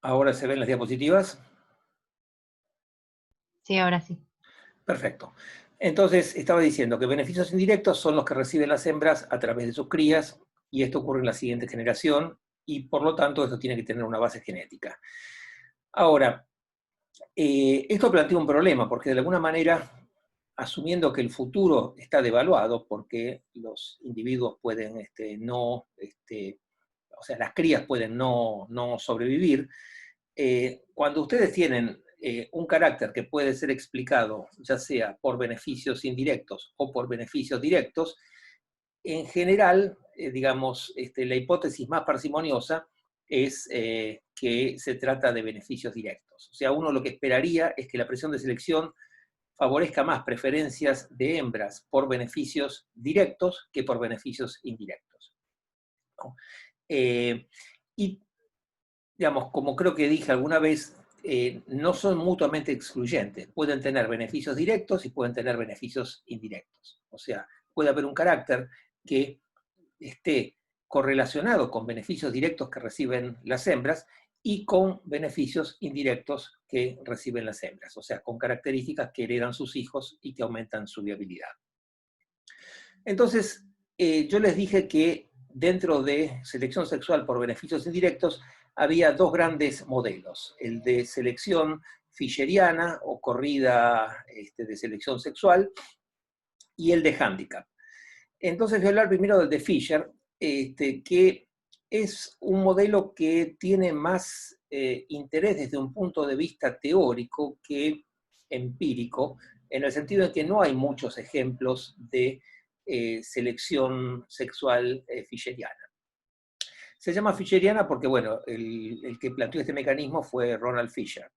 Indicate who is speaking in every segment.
Speaker 1: Ahora se ven las diapositivas.
Speaker 2: Sí, ahora sí.
Speaker 1: Perfecto. Entonces, estaba diciendo que beneficios indirectos son los que reciben las hembras a través de sus crías, y esto ocurre en la siguiente generación, y por lo tanto esto tiene que tener una base genética. Ahora, esto plantea un problema, porque de alguna manera, asumiendo que el futuro está devaluado, porque los individuos pueden o sea, las crías pueden no sobrevivir, cuando ustedes tienen un carácter que puede ser explicado, ya sea por beneficios indirectos o por beneficios directos, en general, digamos, la hipótesis más parsimoniosa es que se trata de beneficios directos. O sea, uno lo que esperaría es que la presión de selección favorezca más preferencias de hembras por beneficios directos que por beneficios indirectos, ¿no? Y, digamos, como creo que dije alguna vez, no son mutuamente excluyentes. Pueden tener beneficios directos y pueden tener beneficios indirectos. O sea, puede haber un carácter que esté correlacionado con beneficios directos que reciben las hembras y con beneficios indirectos que reciben las hembras, o sea, con características que heredan sus hijos y que aumentan su viabilidad. Entonces, yo les dije que dentro de selección sexual por beneficios indirectos había dos grandes modelos, el de selección fisheriana o corrida de selección sexual y el de handicap. Entonces voy a hablar primero del de Fisher, que es un modelo que tiene más interés desde un punto de vista teórico que empírico, en el sentido de que no hay muchos ejemplos de selección sexual fisheriana. Se llama fisheriana porque, bueno, el que planteó este mecanismo fue Ronald Fisher.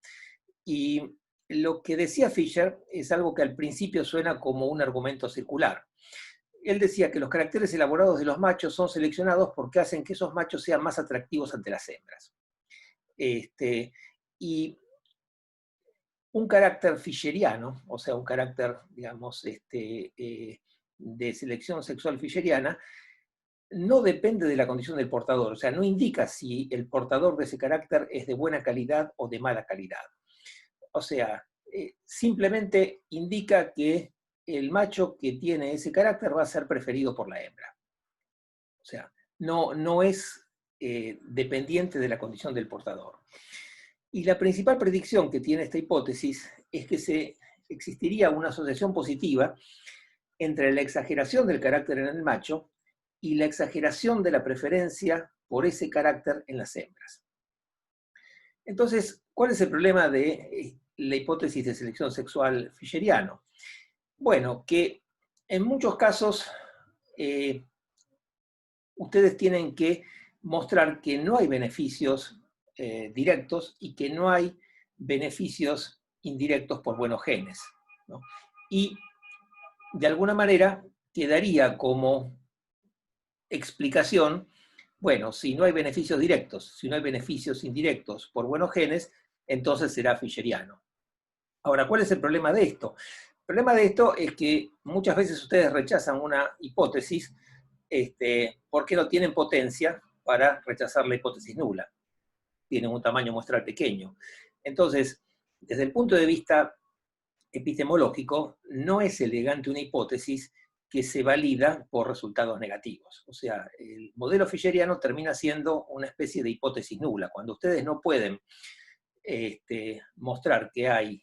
Speaker 1: Y lo que decía Fisher es algo que al principio suena como un argumento circular. Él decía que los caracteres elaborados de los machos son seleccionados porque hacen que esos machos sean más atractivos ante las hembras. Y un carácter fisheriano, o sea, un carácter, digamos, de selección sexual fisheriana, no depende de la condición del portador, o sea, no indica si el portador de ese carácter es de buena calidad o de mala calidad. O sea, simplemente indica que el macho que tiene ese carácter va a ser preferido por la hembra. O sea, no es dependiente de la condición del portador. Y la principal predicción que tiene esta hipótesis es que existiría una asociación positiva entre la exageración del carácter en el macho y la exageración de la preferencia por ese carácter en las hembras. Entonces, ¿cuál es el problema de la hipótesis de selección sexual fisheriano? Bueno, que en muchos casos ustedes tienen que mostrar que no hay beneficios directos y que no hay beneficios indirectos por buenos genes, ¿no? Y de alguna manera quedaría como explicación, bueno, si no hay beneficios directos, si no hay beneficios indirectos por buenos genes, entonces será fisheriano. Ahora, ¿cuál es el problema de esto? El problema de esto es que muchas veces ustedes rechazan una hipótesis porque no tienen potencia para rechazar la hipótesis nula. Tienen un tamaño muestral pequeño. Entonces, desde el punto de vista epistemológico, no es elegante una hipótesis que se valida por resultados negativos. O sea, el modelo fisheriano termina siendo una especie de hipótesis nula. Cuando ustedes no pueden mostrar que hay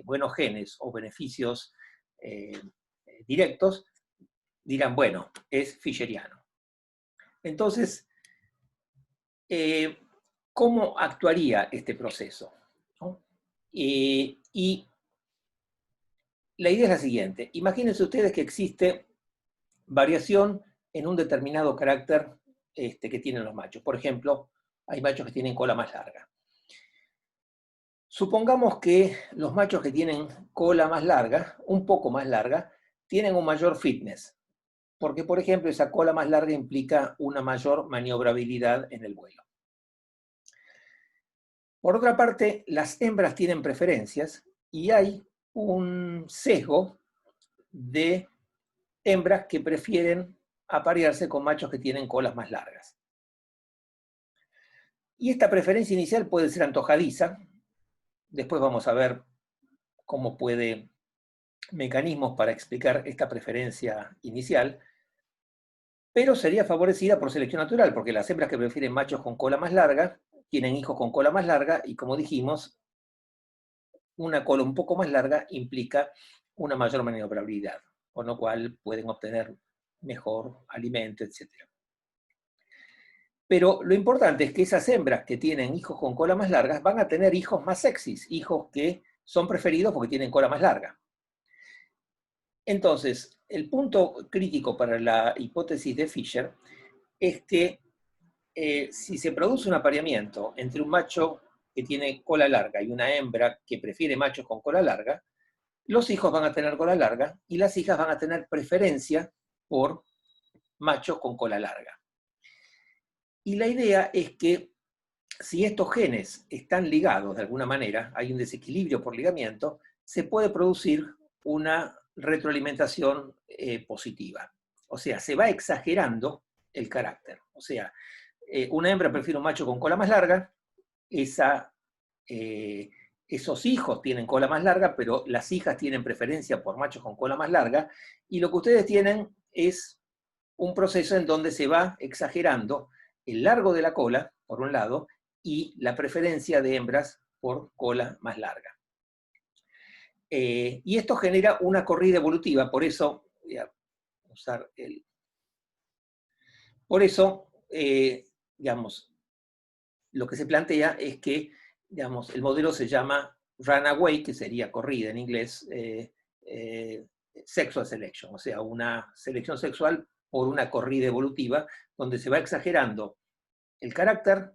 Speaker 1: buenos genes o beneficios directos, dirán, bueno, es fisheriano. Entonces, ¿cómo actuaría este proceso? ¿No? Y la idea es la siguiente. Imagínense ustedes que existe variación en un determinado carácter que tienen los machos. Por ejemplo, hay machos que tienen cola más larga. Supongamos que los machos que tienen cola más larga, un poco más larga, tienen un mayor fitness, porque, por ejemplo, esa cola más larga implica una mayor maniobrabilidad en el vuelo. Por otra parte, las hembras tienen preferencias y hay un sesgo de hembras que prefieren aparearse con machos que tienen colas más largas. Y esta preferencia inicial puede ser antojadiza. Después vamos a ver cómo puede, mecanismos para explicar esta preferencia inicial, pero sería favorecida por selección natural, porque las hembras que prefieren machos con cola más larga tienen hijos con cola más larga, y como dijimos, una cola un poco más larga implica una mayor maniobrabilidad, con lo cual pueden obtener mejor alimento, etc. Pero lo importante es que esas hembras que tienen hijos con cola más largas van a tener hijos más sexys, hijos que son preferidos porque tienen cola más larga. Entonces, el punto crítico para la hipótesis de Fisher es que si se produce un apareamiento entre un macho que tiene cola larga y una hembra que prefiere machos con cola larga, los hijos van a tener cola larga y las hijas van a tener preferencia por machos con cola larga. Y la idea es que si estos genes están ligados de alguna manera, hay un desequilibrio por ligamiento, se puede producir una retroalimentación positiva. O sea, se va exagerando el carácter. O sea, una hembra prefiere un macho con cola más larga, esos hijos tienen cola más larga, pero las hijas tienen preferencia por machos con cola más larga, y lo que ustedes tienen es un proceso en donde se va exagerando el largo de la cola, por un lado, y la preferencia de hembras por cola más larga. Y esto genera una corrida evolutiva, por eso, voy a usar el... Por eso, digamos, lo que se plantea es que, digamos, el modelo se llama runaway, que sería corrida en inglés, sexual selection, o sea, una selección sexual por una corrida evolutiva, donde se va exagerando el carácter.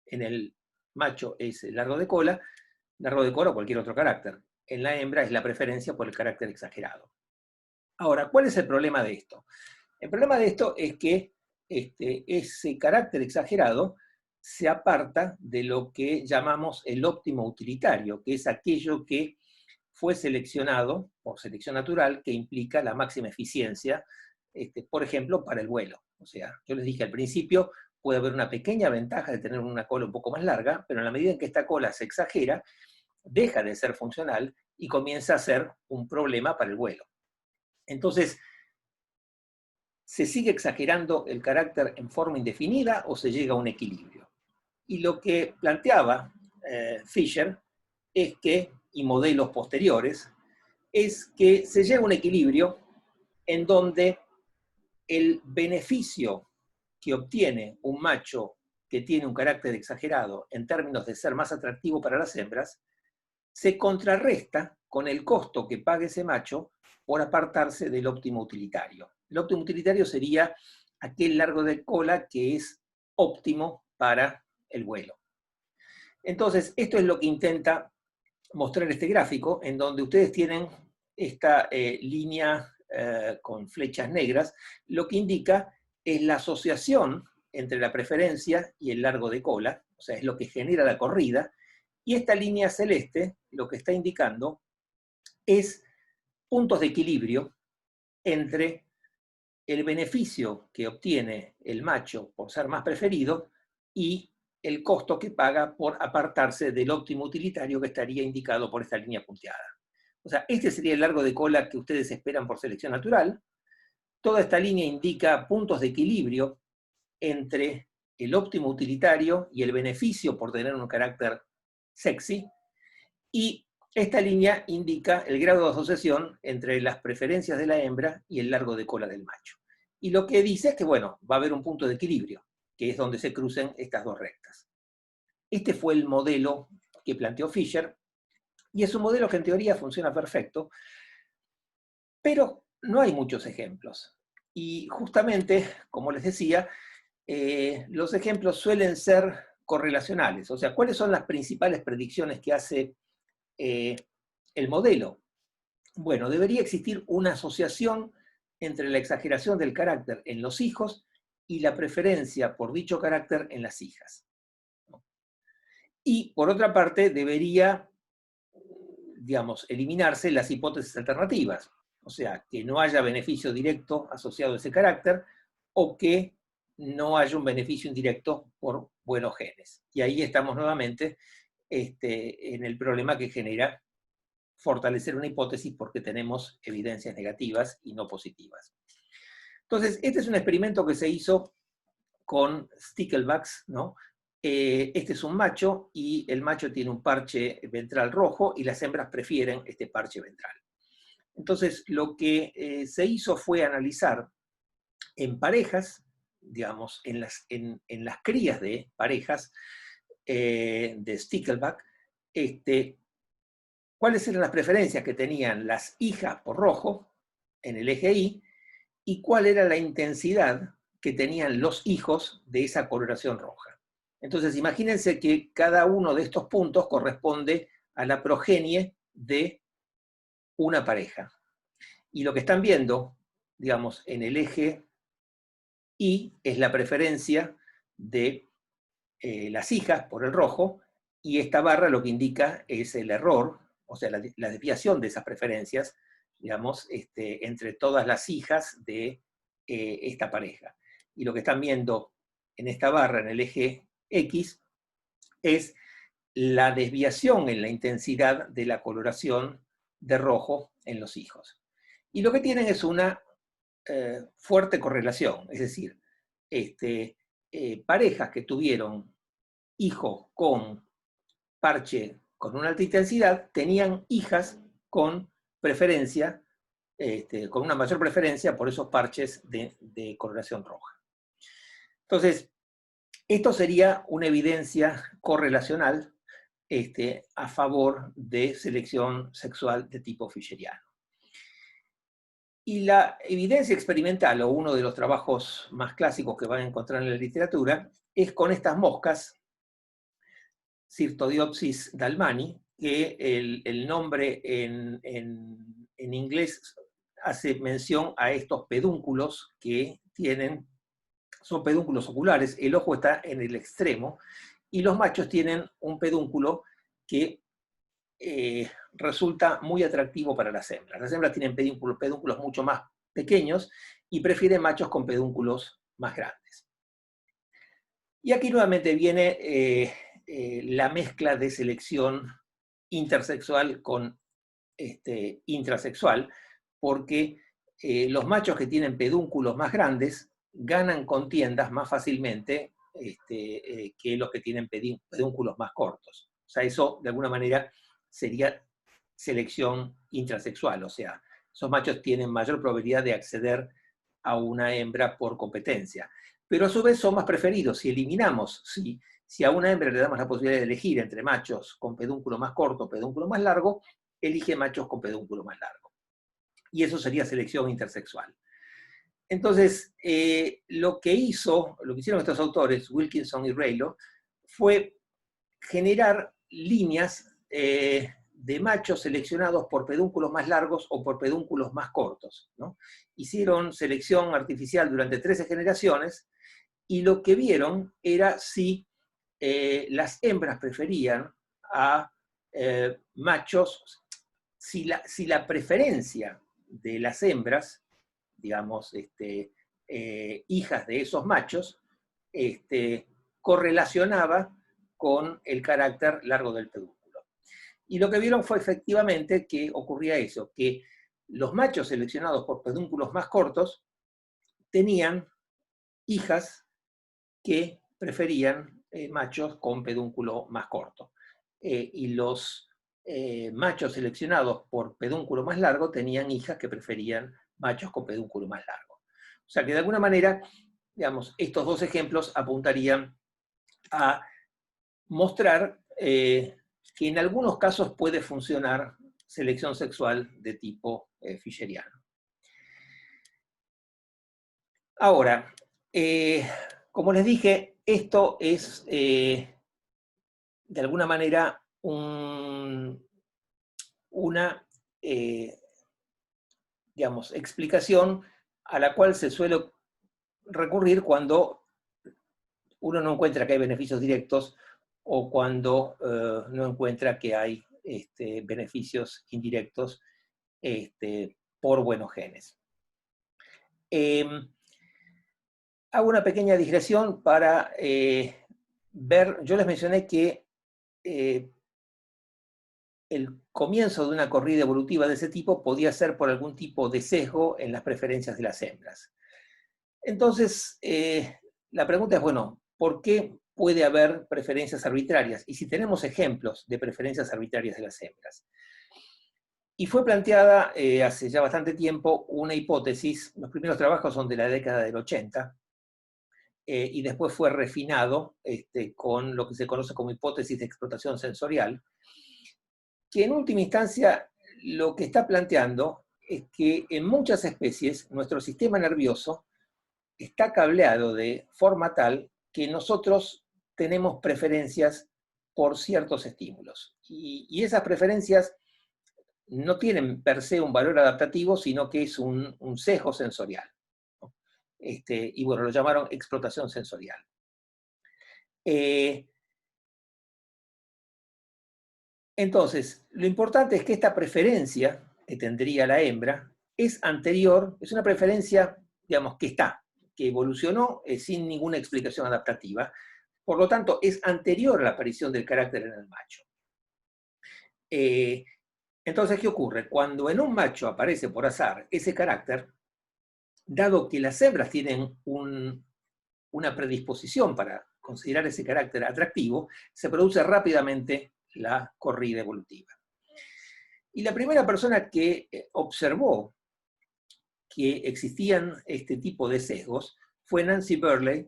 Speaker 1: En el macho es el largo de cola o cualquier otro carácter. En la hembra es la preferencia por el carácter exagerado. Ahora, ¿cuál es el problema de esto? El problema de esto es que ese carácter exagerado se aparta de lo que llamamos el óptimo utilitario, que es aquello que fue seleccionado por selección natural, que implica la máxima eficiencia, por ejemplo, para el vuelo. O sea, yo les dije al principio, puede haber una pequeña ventaja de tener una cola un poco más larga, pero en la medida en que esta cola se exagera, deja de ser funcional y comienza a ser un problema para el vuelo. Entonces, ¿se sigue exagerando el carácter en forma indefinida o se llega a un equilibrio? Y lo que planteaba Fisher es que, y modelos posteriores, es que se llega a un equilibrio en donde el beneficio que obtiene un macho que tiene un carácter exagerado en términos de ser más atractivo para las hembras, se contrarresta con el costo que paga ese macho por apartarse del óptimo utilitario. El óptimo utilitario sería aquel largo de cola que es óptimo para el vuelo. Entonces, esto es lo que intenta mostrar este gráfico, en donde ustedes tienen esta línea con flechas negras, lo que indica es la asociación entre la preferencia y el largo de cola, o sea, es lo que genera la corrida, y esta línea celeste lo que está indicando es puntos de equilibrio entre el beneficio que obtiene el macho por ser más preferido y el costo que paga por apartarse del óptimo utilitario que estaría indicado por esta línea punteada. O sea, este sería el largo de cola que ustedes esperan por selección natural. Toda esta línea indica puntos de equilibrio entre el óptimo utilitario y el beneficio por tener un carácter sexy, y esta línea indica el grado de asociación entre las preferencias de la hembra y el largo de cola del macho. Y lo que dice es que, bueno, va a haber un punto de equilibrio, que es donde se crucen estas dos rectas. Este fue el modelo que planteó Fisher, y es un modelo que en teoría funciona perfecto, pero no hay muchos ejemplos. Y justamente, como les decía, los ejemplos suelen ser correlacionales. O sea, ¿cuáles son las principales predicciones que hace el modelo? Bueno, debería existir una asociación entre la exageración del carácter en los hijos y la preferencia por dicho carácter en las hijas. Y, por otra parte, debería, digamos, eliminarse las hipótesis alternativas. O sea, que no haya beneficio directo asociado a ese carácter, o que no haya un beneficio indirecto por buenos genes. Y ahí estamos nuevamente en el problema que genera fortalecer una hipótesis porque tenemos evidencias negativas y no positivas. Entonces, este es un experimento que se hizo con sticklebacks, ¿no? Este es un macho y el macho tiene un parche ventral rojo y las hembras prefieren este parche ventral. Entonces, lo que se hizo fue analizar en parejas, digamos, en las crías de parejas de stickleback, cuáles eran las preferencias que tenían las hijas por rojo en el eje y cuál era la intensidad que tenían los hijos de esa coloración roja. Entonces, imagínense que cada uno de estos puntos corresponde a la progenie de una pareja. Y lo que están viendo, digamos, en el eje Y es la preferencia de las hijas por el rojo, y esta barra lo que indica es el error, o sea, la desviación de esas preferencias, digamos, entre todas las hijas de esta pareja. Y lo que están viendo en esta barra, en el eje X, es la desviación en la intensidad de la coloración de rojo en los hijos. Y lo que tienen es una fuerte correlación, es decir, parejas que tuvieron hijos con parche con una alta intensidad tenían hijas con preferencia, con una mayor preferencia por esos parches de coloración roja. Entonces, esto sería una evidencia correlacional a favor de selección sexual de tipo fischeriano. Y la evidencia experimental, o uno de los trabajos más clásicos que van a encontrar en la literatura, es con estas moscas, Cyrtodiopsis dalmani, que el nombre en inglés hace mención a estos pedúnculos que tienen, son pedúnculos oculares, el ojo está en el extremo, y los machos tienen un pedúnculo que resulta muy atractivo para las hembras. Las hembras tienen pedúnculos mucho más pequeños y prefieren machos con pedúnculos más grandes. Y aquí nuevamente viene la mezcla de selección intersexual con intrasexual, porque los machos que tienen pedúnculos más grandes ganan contiendas más fácilmente que los que tienen pedúnculos más cortos. O sea, eso de alguna manera sería selección intrasexual, o sea, esos machos tienen mayor probabilidad de acceder a una hembra por competencia. Pero a su vez son más preferidos. Si eliminamos, si a una hembra le damos la posibilidad de elegir entre machos con pedúnculo más corto o pedúnculo más largo, elige machos con pedúnculo más largo. Y eso sería selección intersexual. Entonces, lo que hicieron estos autores, Wilkinson y Raylo, fue generar líneas de machos seleccionados por pedúnculos más largos o por pedúnculos más cortos, ¿no? Hicieron selección artificial durante 13 generaciones y lo que vieron era si las hembras preferían a machos, si la preferencia de las hembras, digamos, hijas de esos machos, correlacionaba con el carácter largo del pedúnculo. Y lo que vieron fue efectivamente que ocurría eso, que los machos seleccionados por pedúnculos más cortos tenían hijas que preferían machos con pedúnculo más corto. Y los machos seleccionados por pedúnculo más largo tenían hijas que preferían machos con pedúnculo más largo. O sea que de alguna manera, digamos, estos dos ejemplos apuntarían a mostrar que en algunos casos puede funcionar selección sexual de tipo fischeriano. Ahora, como les dije, esto es de alguna manera una digamos, explicación a la cual se suele recurrir cuando uno no encuentra que hay beneficios directos o cuando no encuentra que hay beneficios indirectos por buenos genes. hago una pequeña digresión para ver, yo les mencioné que el comienzo de una corrida evolutiva de ese tipo podía ser por algún tipo de sesgo en las preferencias de las hembras. Entonces, la pregunta es, bueno, ¿por qué puede haber preferencias arbitrarias? Y si tenemos ejemplos de preferencias arbitrarias de las hembras. Y fue planteada hace ya bastante tiempo una hipótesis, los primeros trabajos son de la década del 80, y después fue refinado con lo que se conoce como hipótesis de explotación sensorial, que en última instancia lo que está planteando es que en muchas especies nuestro sistema nervioso está cableado de forma tal que nosotros tenemos preferencias por ciertos estímulos. Y esas preferencias no tienen per se un valor adaptativo, sino que es un sesgo sensorial. ¿No? Y bueno, lo llamaron explotación sensorial. Entonces, lo importante es que esta preferencia que tendría la hembra es anterior, es una preferencia, digamos, que está, que evolucionó sin ninguna explicación adaptativa, por lo tanto, es anterior a la aparición del carácter en el macho. Entonces, ¿qué ocurre? Cuando en un macho aparece por azar ese carácter, dado que las hembras tienen una predisposición para considerar ese carácter atractivo, se produce rápidamente la corrida evolutiva. Y la primera persona que observó que existían este tipo de sesgos fue Nancy Burley,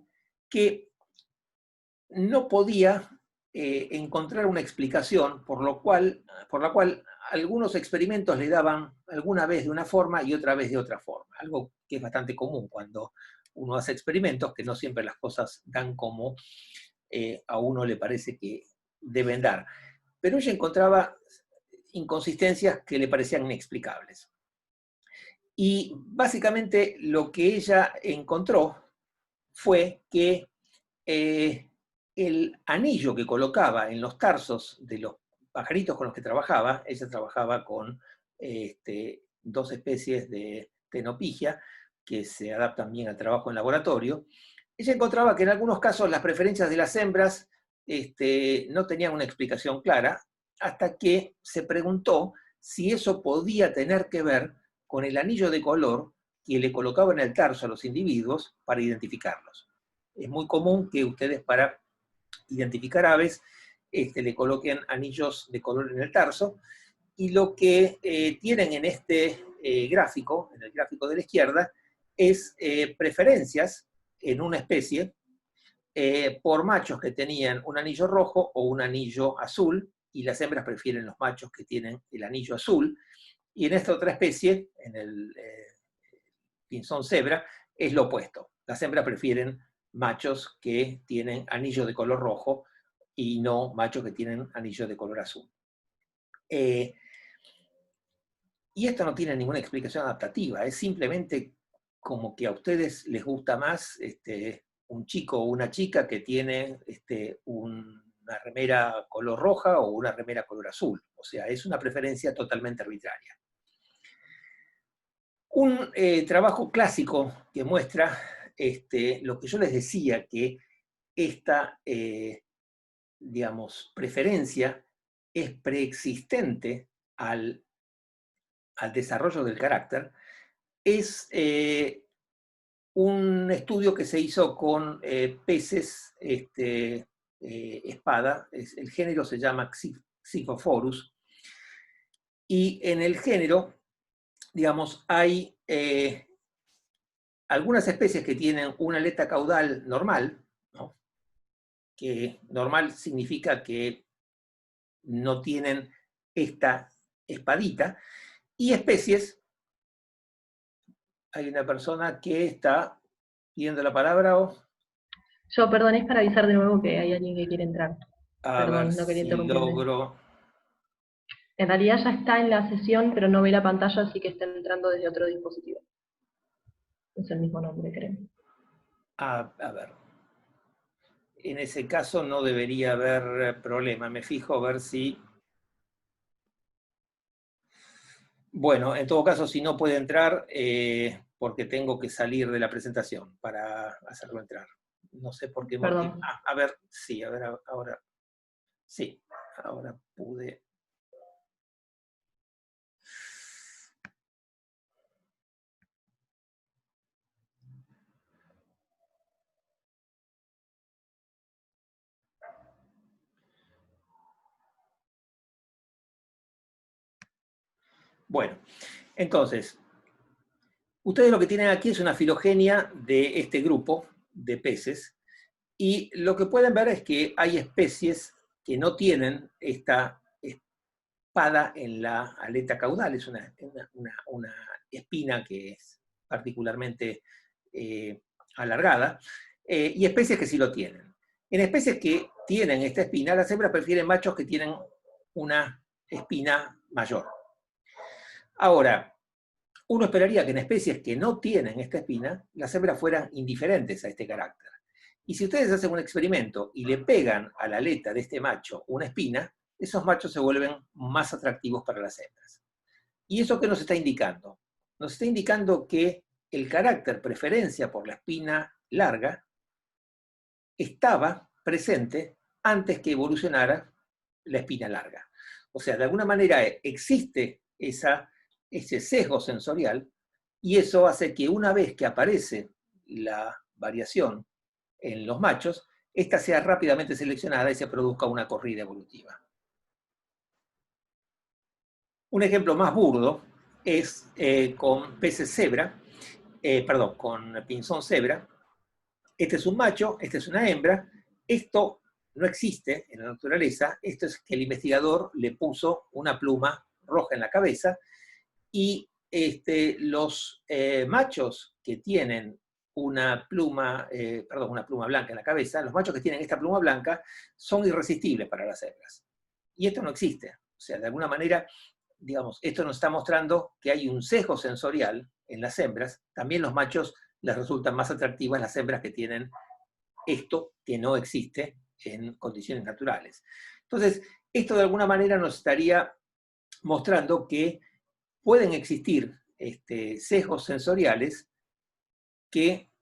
Speaker 1: que no podía encontrar una explicación por la cual algunos experimentos le daban alguna vez de una forma y otra vez de otra forma, algo que es bastante común cuando uno hace experimentos, que no siempre las cosas dan como a uno le parece que deben dar. Pero ella encontraba inconsistencias que le parecían inexplicables. Y básicamente lo que ella encontró fue que el anillo que colocaba en los tarsos de los pajaritos con los que trabajaba, ella trabajaba con dos especies de Ctenopigia, que se adaptan bien al trabajo en laboratorio, ella encontraba que en algunos casos las preferencias de las hembras no tenían una explicación clara, hasta que se preguntó si eso podía tener que ver con el anillo de color que le colocaba en el tarso a los individuos para identificarlos. Es muy común que ustedes para identificar aves le coloquen anillos de color en el tarso, y lo que tienen en este gráfico, en el gráfico de la izquierda, es preferencias en una especie por machos que tenían un anillo rojo o un anillo azul, y las hembras prefieren los machos que tienen el anillo azul, y en esta otra especie, en el pinzón cebra, es lo opuesto. Las hembras prefieren machos que tienen anillo de color rojo y no machos que tienen anillo de color azul. Y esto no tiene ninguna explicación adaptativa, es simplemente como que a ustedes les gusta más un chico o una chica que tiene una remera color roja o una remera color azul. O sea, es una preferencia totalmente arbitraria. Un trabajo clásico que muestra lo que yo les decía, que esta, digamos, preferencia es preexistente al desarrollo del carácter, es un estudio que se hizo con peces espada, el género se llama Xiphophorus, y en el género, digamos, hay algunas especies que tienen una aleta caudal normal, ¿no? Que normal significa que no tienen esta espadita, y especies, hay una persona que está pidiendo la palabra, o
Speaker 2: Yo, perdón, es para avisar de nuevo que hay alguien que quiere entrar.
Speaker 1: a ver
Speaker 2: Perdón, no quería
Speaker 1: si
Speaker 2: interrumpirle.
Speaker 1: logro.
Speaker 2: En realidad ya está en la sesión, pero no ve la pantalla, así que está entrando desde otro dispositivo. Es el mismo nombre, creo.
Speaker 1: A ver. En ese caso no debería haber problema. Me fijo a ver si... Bueno, en todo caso, si no puede entrar, porque tengo que salir de la presentación para hacerlo entrar. No sé por qué motivo.
Speaker 2: Perdón.
Speaker 1: A ver, sí, a ver, ahora. Sí, ahora pude. Bueno, entonces, ustedes lo que tienen aquí es una filogenia de este grupo de peces, y lo que pueden ver es que hay especies que no tienen esta espada en la aleta caudal, es una espina que es particularmente alargada, y especies que sí lo tienen. En especies que tienen esta espina, las hembras prefieren machos que tienen una espina mayor. Ahora, uno esperaría que en especies que no tienen esta espina, las hembras fueran indiferentes a este carácter. Y si ustedes hacen un experimento y le pegan a la aleta de este macho una espina, esos machos se vuelven más atractivos para las hembras. ¿Y eso qué nos está indicando? Nos está indicando que el carácter preferencia por la espina larga estaba presente antes que evolucionara la espina larga. O sea, de alguna manera existe ese sesgo sensorial, y eso hace que una vez que aparece la variación en los machos, esta sea rápidamente seleccionada y se produzca una corrida evolutiva. Un ejemplo más burdo es con peces cebra, con pinzón cebra. Este es un macho, esta es una hembra. Esto no existe en la naturaleza. Esto es que el investigador le puso una pluma roja en la cabeza, y los machos que tienen una pluma blanca en la cabeza, los machos que tienen esta pluma blanca son irresistibles para las hembras. Y esto no existe. O sea, de alguna manera, digamos, esto nos está mostrando que hay un sesgo sensorial en las hembras. También los machos les resultan más atractivas las hembras que tienen esto que no existe en condiciones naturales. Entonces, esto de alguna manera nos estaría mostrando que pueden existir sesgos sensoriales que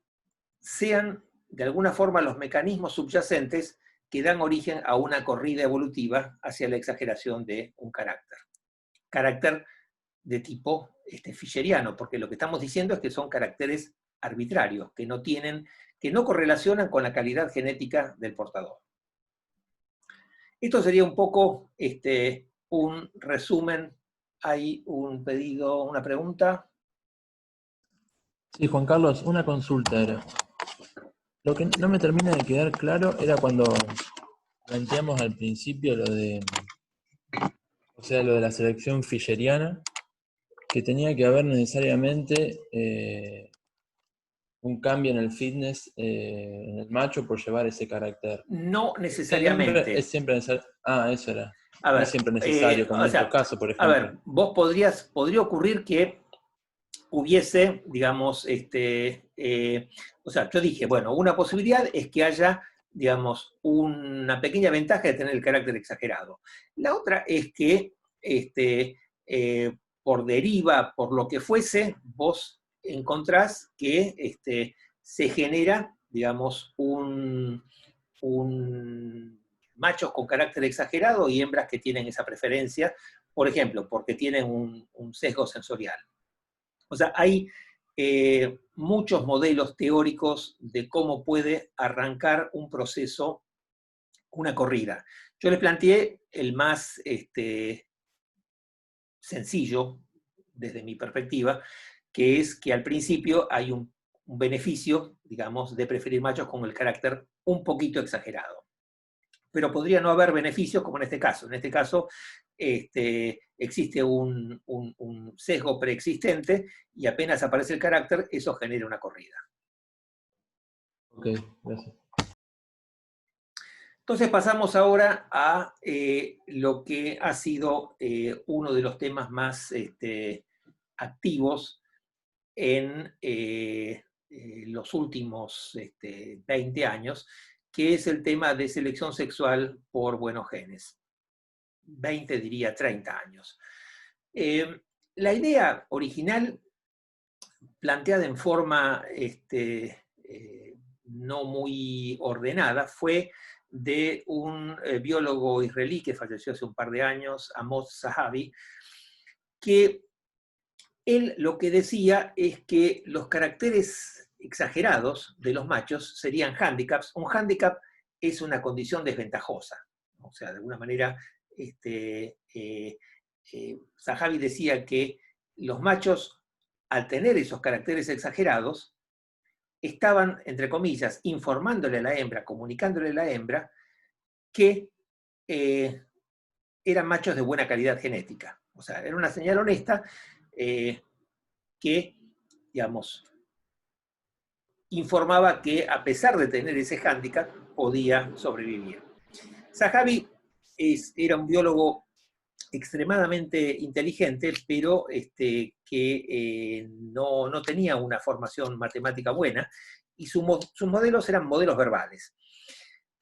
Speaker 1: sean de alguna forma los mecanismos subyacentes que dan origen a una corrida evolutiva hacia la exageración de un carácter. Carácter de tipo fisheriano, porque lo que estamos diciendo es que son caracteres arbitrarios, que no correlacionan con la calidad genética del portador. Esto sería un poco un resumen. Hay un pedido, una pregunta.
Speaker 3: Sí, Juan Carlos, una consulta era. Lo que no me termina de quedar claro era cuando planteamos al principio lo de la selección fisheriana, que tenía que haber necesariamente un cambio en el fitness en el macho por llevar ese carácter.
Speaker 1: No necesariamente.
Speaker 3: Es siempre necesario. Ah, eso era.
Speaker 1: A ver,
Speaker 3: no es siempre necesario, como en estos casos, por ejemplo.
Speaker 1: A ver, podría ocurrir que hubiese, digamos, yo dije, bueno, una posibilidad es que haya, digamos, una pequeña ventaja de tener el carácter exagerado. La otra es que, por deriva, por lo que fuese, vos encontrás que se genera, digamos, machos con carácter exagerado y hembras que tienen esa preferencia, por ejemplo, porque tienen un sesgo sensorial. O sea, hay muchos modelos teóricos de cómo puede arrancar un proceso, una corrida. Yo les planteé el más sencillo, desde mi perspectiva, que es que al principio hay un beneficio, digamos, de preferir machos con el carácter un poquito exagerado. Pero podría no haber beneficios como en este caso. En este caso existe un sesgo preexistente, y apenas aparece el carácter, eso genera una corrida.
Speaker 3: Ok, gracias.
Speaker 1: Entonces pasamos ahora a lo que ha sido uno de los temas más activos en los últimos 20 años, que es el tema de selección sexual por buenos genes. 20, diría 30 años. La idea original planteada en forma no muy ordenada, fue de un biólogo israelí que falleció hace un par de años, Amos Zahavi, que él lo que decía es que los caracteres exagerados de los machos serían hándicaps. Un hándicap es una condición desventajosa. O sea, de alguna manera, Zahavi decía que los machos, al tener esos caracteres exagerados, estaban, entre comillas, informándole a la hembra, comunicándole a la hembra, que eran machos de buena calidad genética. O sea, era una señal honesta que, digamos, informaba que a pesar de tener ese hándicap, podía sobrevivir. Zahavi era un biólogo extremadamente inteligente, pero que no tenía una formación matemática buena, y sus modelos eran modelos verbales.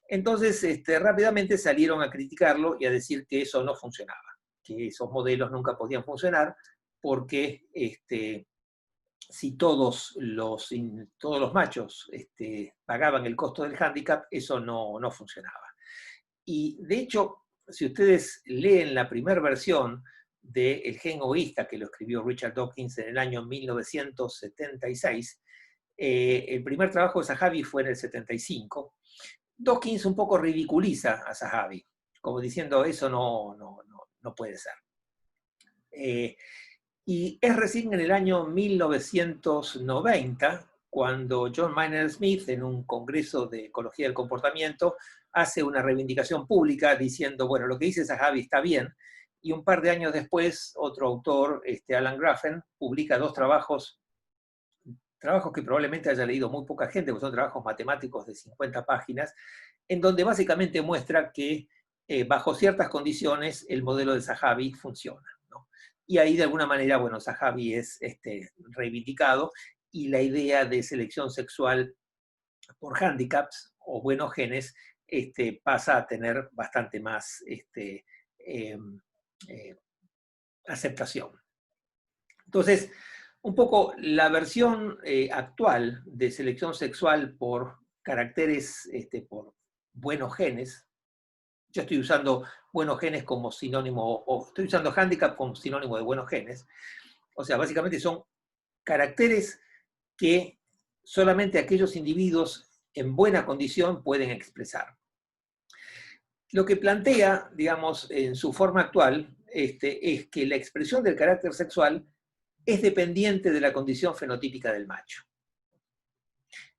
Speaker 1: Entonces, rápidamente salieron a criticarlo y a decir que eso no funcionaba, que esos modelos nunca podían funcionar, porque si todos los machos pagaban el costo del hándicap, eso no funcionaba. Y de hecho, si ustedes leen la primera versión de El gen egoísta, que lo escribió Richard Dawkins en el año 1976, el primer trabajo de Zahavi fue en el 75, Dawkins un poco ridiculiza a Zahavi, como diciendo, eso no puede ser. Y es recién en el año 1990, cuando John Maynard Smith, en un congreso de ecología del comportamiento, hace una reivindicación pública diciendo, bueno, lo que dice Zahavi está bien, y un par de años después, otro autor, Alan Grafen, publica dos trabajos que probablemente haya leído muy poca gente, porque son trabajos matemáticos de 50 páginas, en donde básicamente muestra que bajo ciertas condiciones el modelo de Zahavi funciona, ¿no? Y ahí de alguna manera, bueno, Zahavi es reivindicado, y la idea de selección sexual por hándicaps o buenos genes pasa a tener bastante más aceptación. Entonces, un poco la versión actual de selección sexual por caracteres, por buenos genes, yo estoy usando buenos genes como sinónimo, o estoy usando hándicap como sinónimo de buenos genes, o sea, básicamente son caracteres que solamente aquellos individuos en buena condición pueden expresar. Lo que plantea, digamos, en su forma actual, es que la expresión del carácter sexual es dependiente de la condición fenotípica del macho.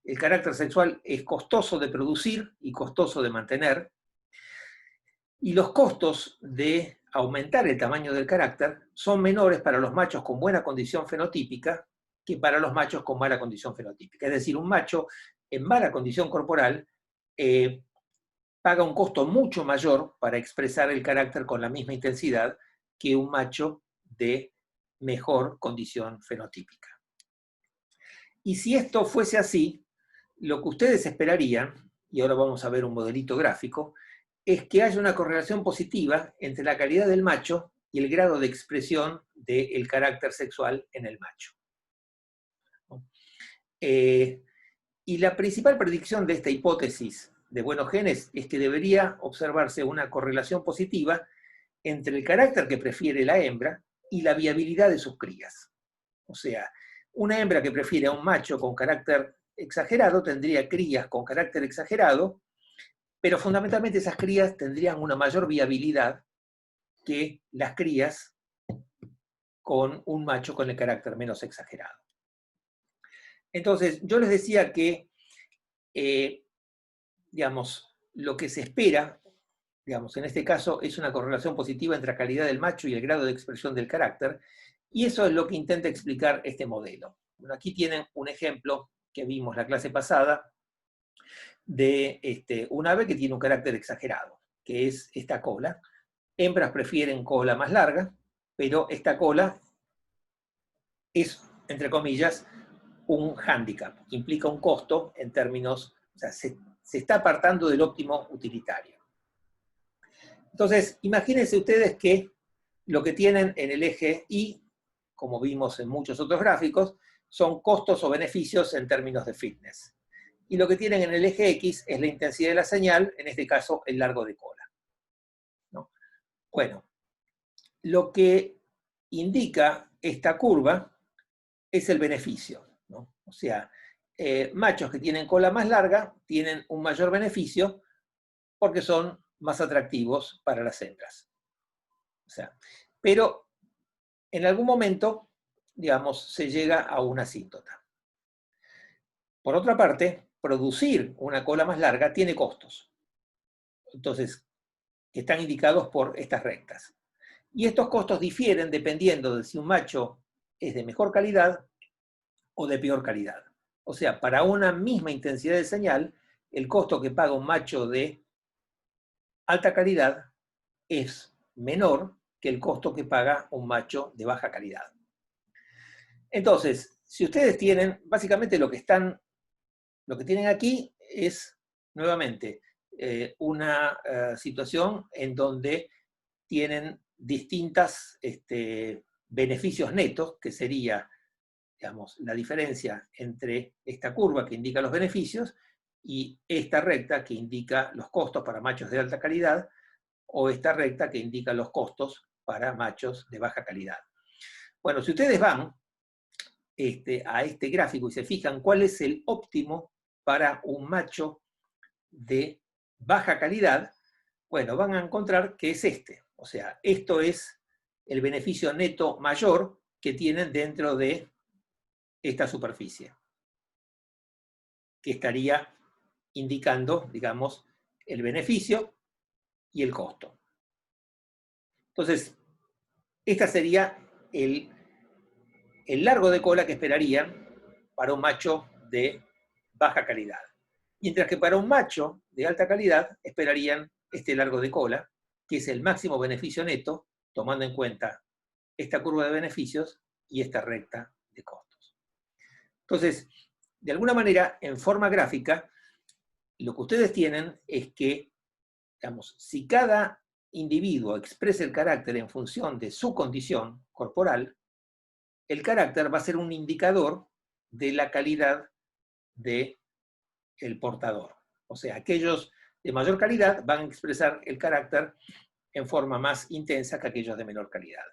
Speaker 1: El carácter sexual es costoso de producir y costoso de mantener, y los costos de aumentar el tamaño del carácter son menores para los machos con buena condición fenotípica que para los machos con mala condición fenotípica. Es decir, un macho en mala condición corporal paga un costo mucho mayor para expresar el carácter con la misma intensidad que un macho de mejor condición fenotípica. Y si esto fuese así, lo que ustedes esperarían, y ahora vamos a ver un modelito gráfico, es que haya una correlación positiva entre la calidad del macho y el grado de expresión del carácter sexual en el macho. Y la principal predicción de esta hipótesis de buenos genes es que debería observarse una correlación positiva entre el carácter que prefiere la hembra y la viabilidad de sus crías. O sea, una hembra que prefiere a un macho con carácter exagerado tendría crías con carácter exagerado, pero fundamentalmente esas crías tendrían una mayor viabilidad que las crías con un macho con el carácter menos exagerado. Entonces, yo les decía que, digamos, lo que se espera, digamos, en este caso, es una correlación positiva entre la calidad del macho y el grado de expresión del carácter, y eso es lo que intenta explicar este modelo. Bueno, aquí tienen un ejemplo que vimos la clase pasada de un ave que tiene un carácter exagerado, que es esta cola. Hembras prefieren cola más larga, pero esta cola es, entre comillas, un hándicap, implica un costo en términos, o sea, se está apartando del óptimo utilitario. Entonces, imagínense ustedes que lo que tienen en el eje Y, como vimos en muchos otros gráficos, son costos o beneficios en términos de fitness. Y lo que tienen en el eje X es la intensidad de la señal, en este caso el largo de cola, ¿no? Bueno, lo que indica esta curva es el beneficio, ¿no? O sea, machos que tienen cola más larga tienen un mayor beneficio porque son más atractivos para las hembras. O sea, pero en algún momento, digamos, se llega a una asíntota. Por otra parte, producir una cola más larga tiene costos. Entonces, que están indicados por estas rectas. Y estos costos difieren dependiendo de si un macho es de mejor calidad o de peor calidad. O sea, para una misma intensidad de señal, el costo que paga un macho de alta calidad es menor que el costo que paga un macho de baja calidad. Entonces, si ustedes tienen, básicamente lo que tienen aquí es, nuevamente, una situación en donde tienen distintos beneficios netos, que sería, digamos, la diferencia entre esta curva que indica los beneficios y esta recta que indica los costos para machos de alta calidad, o esta recta que indica los costos para machos de baja calidad. Bueno, si ustedes van a este gráfico y se fijan cuál es el óptimo para un macho de baja calidad, bueno, van a encontrar que es este. O sea, esto es el beneficio neto mayor que tienen dentro de esta superficie, que estaría indicando, digamos, el beneficio y el costo. Entonces, este sería el largo de cola que esperarían para un macho de baja calidad. Mientras que para un macho de alta calidad esperarían este largo de cola, que es el máximo beneficio neto, tomando en cuenta esta curva de beneficios y esta recta de costos. Entonces, de alguna manera, en forma gráfica, lo que ustedes tienen es que, digamos, si cada individuo expresa el carácter en función de su condición corporal, el carácter va a ser un indicador de la calidad del portador. O sea, aquellos de mayor calidad van a expresar el carácter en forma más intensa que aquellos de menor calidad.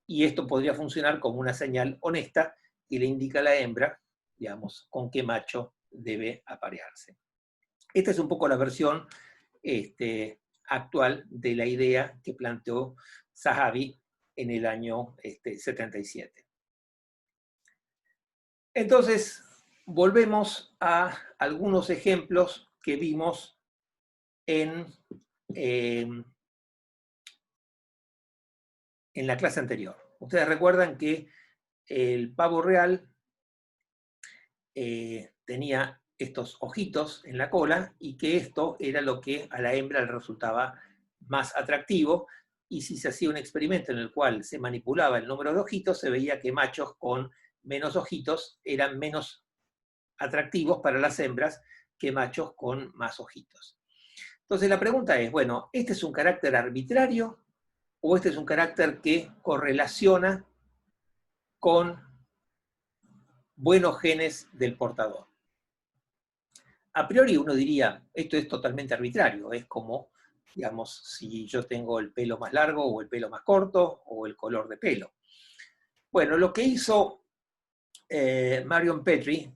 Speaker 1: Y esto podría funcionar como una señal honesta que le indica a la hembra, digamos, con qué macho debe aparearse. Esta es un poco la versión actual de la idea que planteó Zahavi en el año 77. Entonces, volvemos a algunos ejemplos que vimos en la clase anterior. Ustedes recuerdan que el pavo real tenía estos ojitos en la cola y que esto era lo que a la hembra le resultaba más atractivo, y si se hacía un experimento en el cual se manipulaba el número de ojitos, se veía que machos con menos ojitos eran menos atractivos para las hembras que machos con más ojitos. Entonces la pregunta es, bueno, ¿este es un carácter arbitrario o este es un carácter que correlaciona con buenos genes del portador? A priori uno diría, esto es totalmente arbitrario, es como, digamos, si yo tengo el pelo más largo o el pelo más corto o el color de pelo. Bueno, lo que hizo Marion Petrie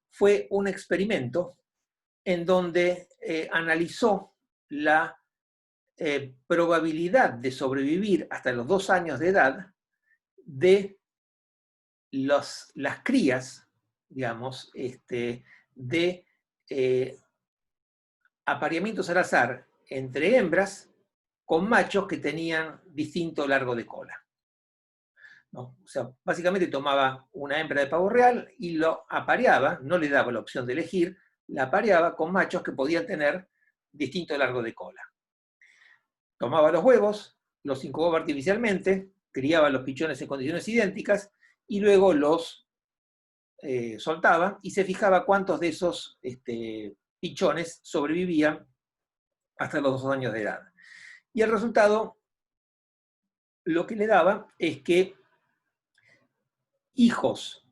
Speaker 1: fue un experimento en donde analizó la probabilidad de sobrevivir hasta los 2 años de edad de las crías, digamos, de apareamientos al azar entre hembras con machos que tenían distinto largo de cola, ¿no? O sea, básicamente tomaba una hembra de pavo real y lo apareaba, no le daba la opción de elegir, la apareaba con machos que podían tener distinto largo de cola. Tomaba los huevos, los incubaba artificialmente, criaba los pichones en condiciones idénticas y luego los soltaba y se fijaba cuántos de esos pichones sobrevivían hasta los 2 años de edad. Y el resultado lo que le daba es que hijos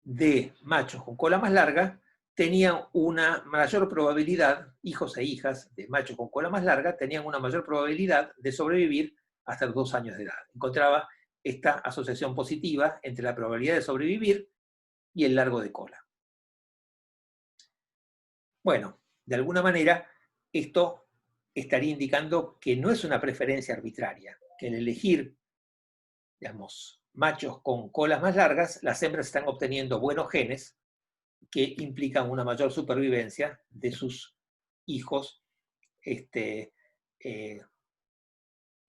Speaker 1: de machos con cola más larga tenían una mayor probabilidad, hijos e hijas de machos con cola más larga, tenían una mayor probabilidad de sobrevivir hasta los 2 años de edad. Encontraba esta asociación positiva entre la probabilidad de sobrevivir y el largo de cola. Bueno, de alguna manera, esto estaría indicando que no es una preferencia arbitraria, que al elegir, digamos, machos con colas más largas, las hembras están obteniendo buenos genes que implican una mayor supervivencia de sus hijos,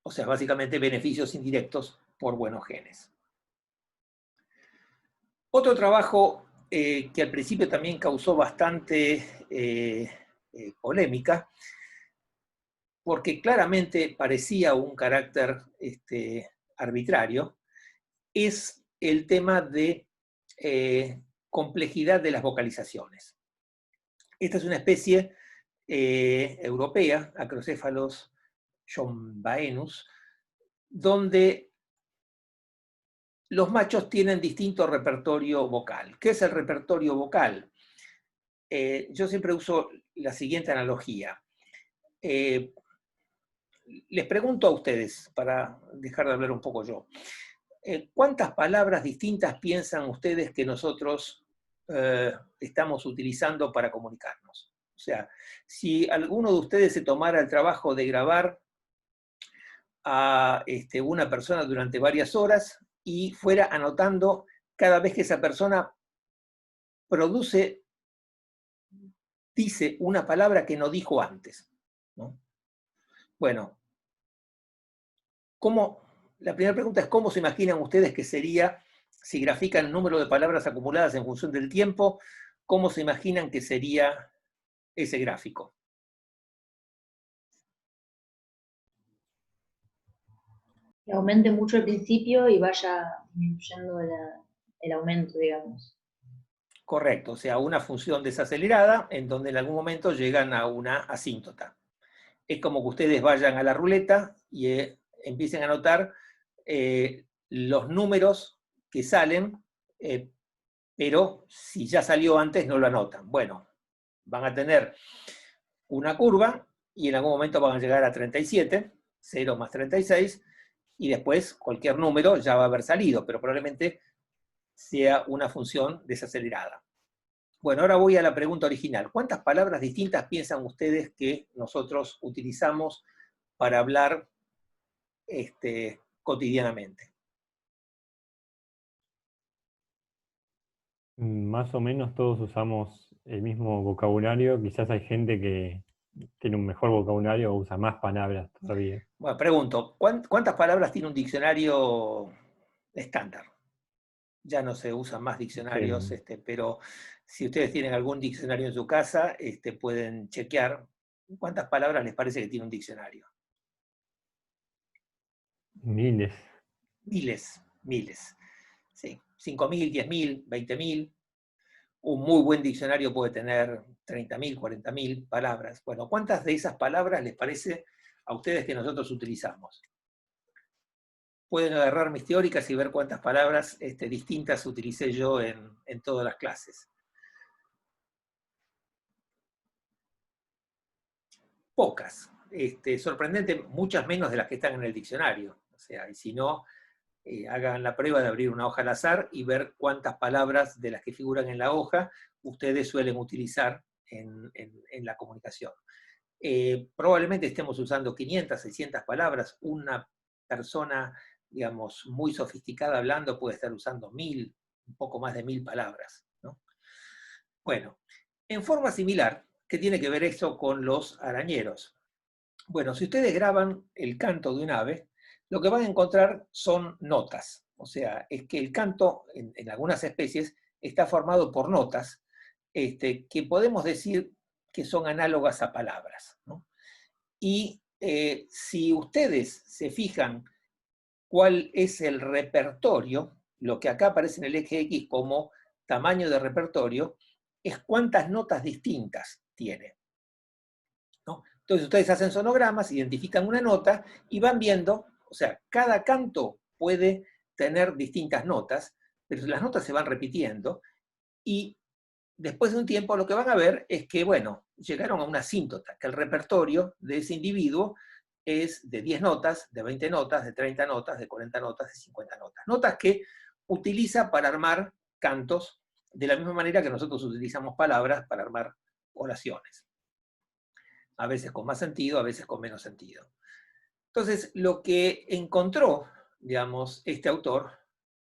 Speaker 1: o sea, básicamente beneficios indirectos por buenos genes. Otro trabajo que al principio también causó bastante polémica, porque claramente parecía un carácter arbitrario, es el tema de complejidad de las vocalizaciones. Esta es una especie europea, Acrocephalus jombaenus, donde los machos tienen distinto repertorio vocal. ¿Qué es el repertorio vocal? Yo siempre uso la siguiente analogía. Les pregunto a ustedes, para dejar de hablar un poco yo, ¿cuántas palabras distintas piensan ustedes que nosotros estamos utilizando para comunicarnos? O sea, si alguno de ustedes se tomara el trabajo de grabar a una persona durante varias horas y fuera anotando cada vez que esa persona dice una palabra que no dijo antes, ¿no? Bueno, la primera pregunta es ¿cómo se imaginan ustedes que sería, si grafican el número de palabras acumuladas en función del tiempo, cómo se imaginan que sería ese gráfico?
Speaker 4: Que aumente mucho al principio y vaya disminuyendo el aumento, digamos.
Speaker 1: Correcto, o sea, una función desacelerada en donde en algún momento llegan a una asíntota. Es como que ustedes vayan a la ruleta y empiecen a anotar los números que salen, pero si ya salió antes no lo anotan. Bueno, van a tener una curva y en algún momento van a llegar a 37, 0 más 36, y después cualquier número ya va a haber salido, pero probablemente sea una función desacelerada. Bueno, ahora voy a la pregunta original. ¿Cuántas palabras distintas piensan ustedes que nosotros utilizamos para hablar cotidianamente?
Speaker 5: Más o menos todos usamos el mismo vocabulario, quizás hay gente que tiene un mejor vocabulario o usa más palabras todavía.
Speaker 1: Bueno, pregunto, ¿cuántas palabras tiene un diccionario estándar? Ya no se usan más diccionarios,
Speaker 5: Sí.
Speaker 1: Pero si ustedes tienen algún diccionario en su casa, pueden chequear cuántas palabras les parece que tiene un diccionario.
Speaker 5: Miles.
Speaker 1: Miles. Sí, 5.000, 10.000, 20.000. Un muy buen diccionario puede tener 30.000, 40.000 palabras. Bueno, ¿cuántas de esas palabras les parece a ustedes que nosotros utilizamos? Pueden agarrar mis teóricas y ver cuántas palabras distintas utilicé yo en todas las clases. Pocas. Sorprendente, muchas menos de las que están en el diccionario. O sea, y si no, hagan la prueba de abrir una hoja al azar y ver cuántas palabras de las que figuran en la hoja ustedes suelen utilizar en la comunicación. Probablemente estemos usando 500, 600 palabras. Una persona, digamos, muy sofisticada hablando puede estar usando 1.000, un poco más de 1.000 palabras, ¿no? Bueno, en forma similar, ¿qué tiene que ver eso con los arañeros? Bueno, si ustedes graban el canto de un ave, lo que van a encontrar son notas. O sea, es que el canto, en algunas especies, está formado por notas que podemos decir que son análogas a palabras, ¿no? Y si ustedes se fijan cuál es el repertorio, lo que acá aparece en el eje X como tamaño de repertorio, es cuántas notas distintas tiene, ¿no? Entonces ustedes hacen sonogramas, identifican una nota y van viendo, o sea, cada canto puede tener distintas notas, pero las notas se van repitiendo y después de un tiempo lo que van a ver es que, bueno, llegaron a una asíntota, que el repertorio de ese individuo es de 10 notas, de 20 notas, de 30 notas, de 40 notas, de 50 notas. Notas que utiliza para armar cantos, de la misma manera que nosotros utilizamos palabras para armar oraciones. A veces con más sentido, a veces con menos sentido. Entonces, lo que encontró, digamos, este autor,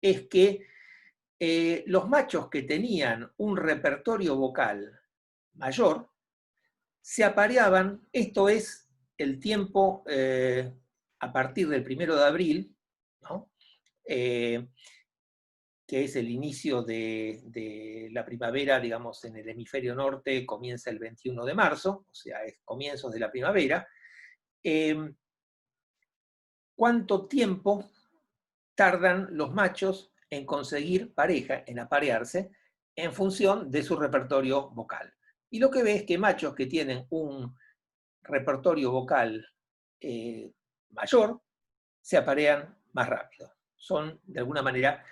Speaker 1: es que los machos que tenían un repertorio vocal mayor, se apareaban, esto es el tiempo a partir del 1 de abril, ¿no? Que es el inicio de la primavera, digamos, en el hemisferio norte, comienza el 21 de marzo, o sea, es comienzos de la primavera. ¿Cuánto tiempo tardan los machos en conseguir pareja, en aparearse, en función de su repertorio vocal? Y lo que ve es que machos que tienen un repertorio vocal mayor, se aparean más rápido. Son, de alguna manera,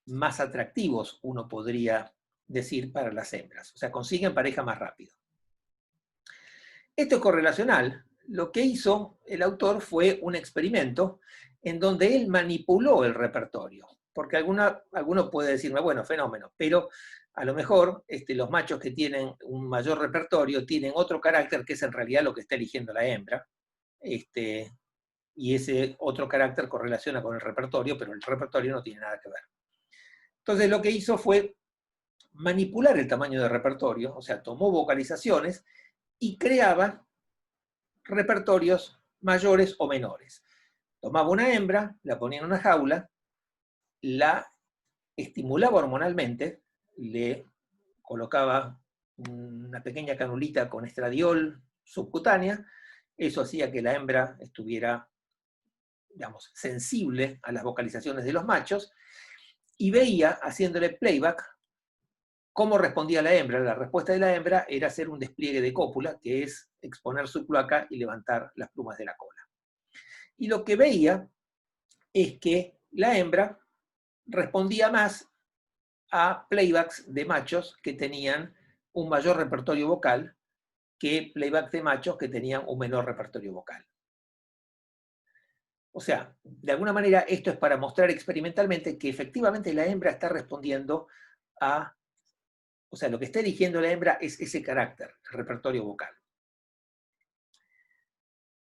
Speaker 1: más atractivos, uno podría decir, para las hembras. O sea, consiguen pareja más rápido. Esto es correlacional. Lo que hizo el autor fue un experimento en donde él manipuló el repertorio. Porque alguno puede decirme, bueno, fenómeno, pero a lo mejor los machos que tienen un mayor repertorio tienen otro carácter que es en realidad lo que está eligiendo la hembra. Y ese otro carácter correlaciona con el repertorio, pero el repertorio no tiene nada que ver. Entonces lo que hizo fue manipular el tamaño de repertorio, o sea, tomó vocalizaciones y creaba repertorios mayores o menores. Tomaba una hembra, la ponía en una jaula, la estimulaba hormonalmente, le colocaba una pequeña canulita con estradiol subcutánea, eso hacía que la hembra estuviera, digamos, sensible a las vocalizaciones de los machos, y veía, haciéndole playback, cómo respondía la hembra. La respuesta de la hembra era hacer un despliegue de cópula, que es exponer su cloaca y levantar las plumas de la cola. Y lo que veía es que la hembra respondía más a playbacks de machos que tenían un mayor repertorio vocal que playbacks de machos que tenían un menor repertorio vocal. O sea, de alguna manera esto es para mostrar experimentalmente que efectivamente la hembra está respondiendo a... O sea, lo que está eligiendo la hembra es ese carácter, el repertorio vocal.